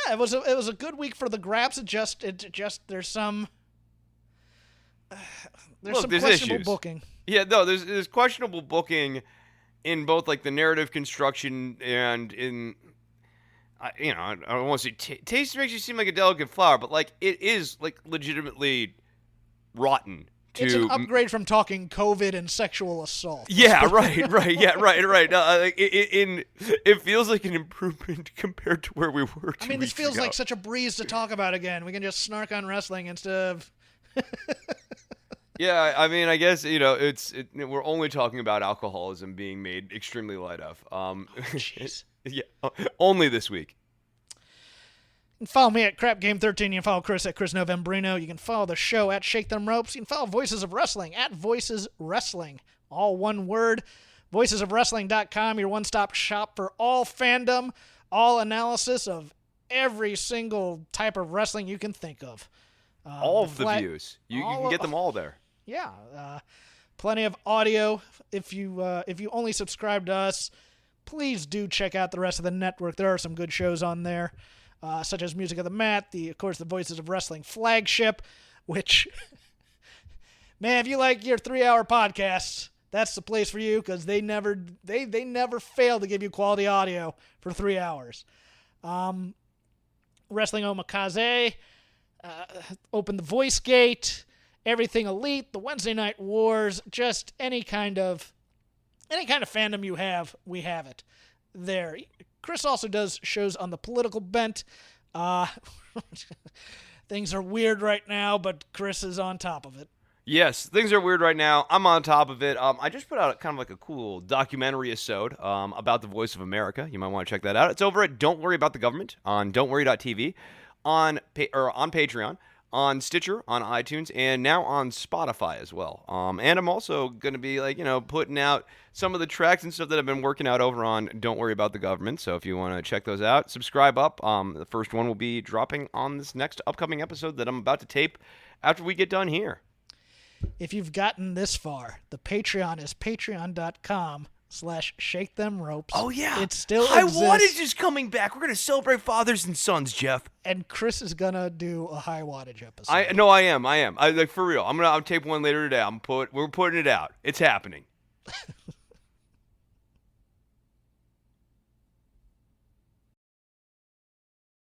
it was a good week for the Graps. There's some questionable issues. Booking. Yeah, no, there's questionable booking in both like the narrative construction and in, I don't want to say taste makes you seem like a delicate flower, but like it is like legitimately rotten. It's an upgrade from talking COVID and sexual assault. Yeah, right. Yeah, right. No, it feels like an improvement compared to where we were. I mean, this feels like such a breeze to talk about again. We can just snark on wrestling instead of. Yeah, I mean, I guess, we're only talking about alcoholism being made extremely light of. Jeez. Yeah, only this week. You can follow me at Crap Game 13. You can follow Chris at Chris Novembrino. You can follow the show at Shake Them Ropes. You can follow Voices of Wrestling at Voices Wrestling. All one word. VoicesOfWrestling.com, your one-stop shop for all fandom, all analysis of every single type of wrestling you can think of. All of the views. You can get them all there. Yeah. Plenty of audio. If you only subscribe to us, please do check out the rest of the network. There are some good shows on there, such as Music of the Mat, of course, the Voices of Wrestling flagship, which, man, if you like your 3-hour podcasts, that's the place for you, because they never fail to give you quality audio for 3 hours. Wrestling Omakase, Open the Voice Gate, Everything Elite, the Wednesday Night Wars, just any kind of fandom you have, we have it there. Chris also does shows on the political bent. Things are weird right now, but Chris is on top of it. Yes, things are weird right now. I'm on top of it. I just put out kind of like a cool documentary episode about the Voice of America. You might want to check that out. It's over at Don't Worry About the Government on don'tworry.tv, on Patreon, on Stitcher, on iTunes, and now on Spotify as well. And I'm also going to be putting out some of the tracks and stuff that I've been working out over on Don't Worry About the Government. So if you want to check those out, subscribe up. The first one will be dropping on this next upcoming episode that I'm about to tape after we get done here. If you've gotten this far, the Patreon is patreon.com/shakethemropes. Oh, yeah. It still High exists. Wattage is coming back. We're going to celebrate fathers and sons, Jeff. And Chris is going to do a High Wattage episode. I am. For real. I'm tape one later today. We're putting it out. It's happening.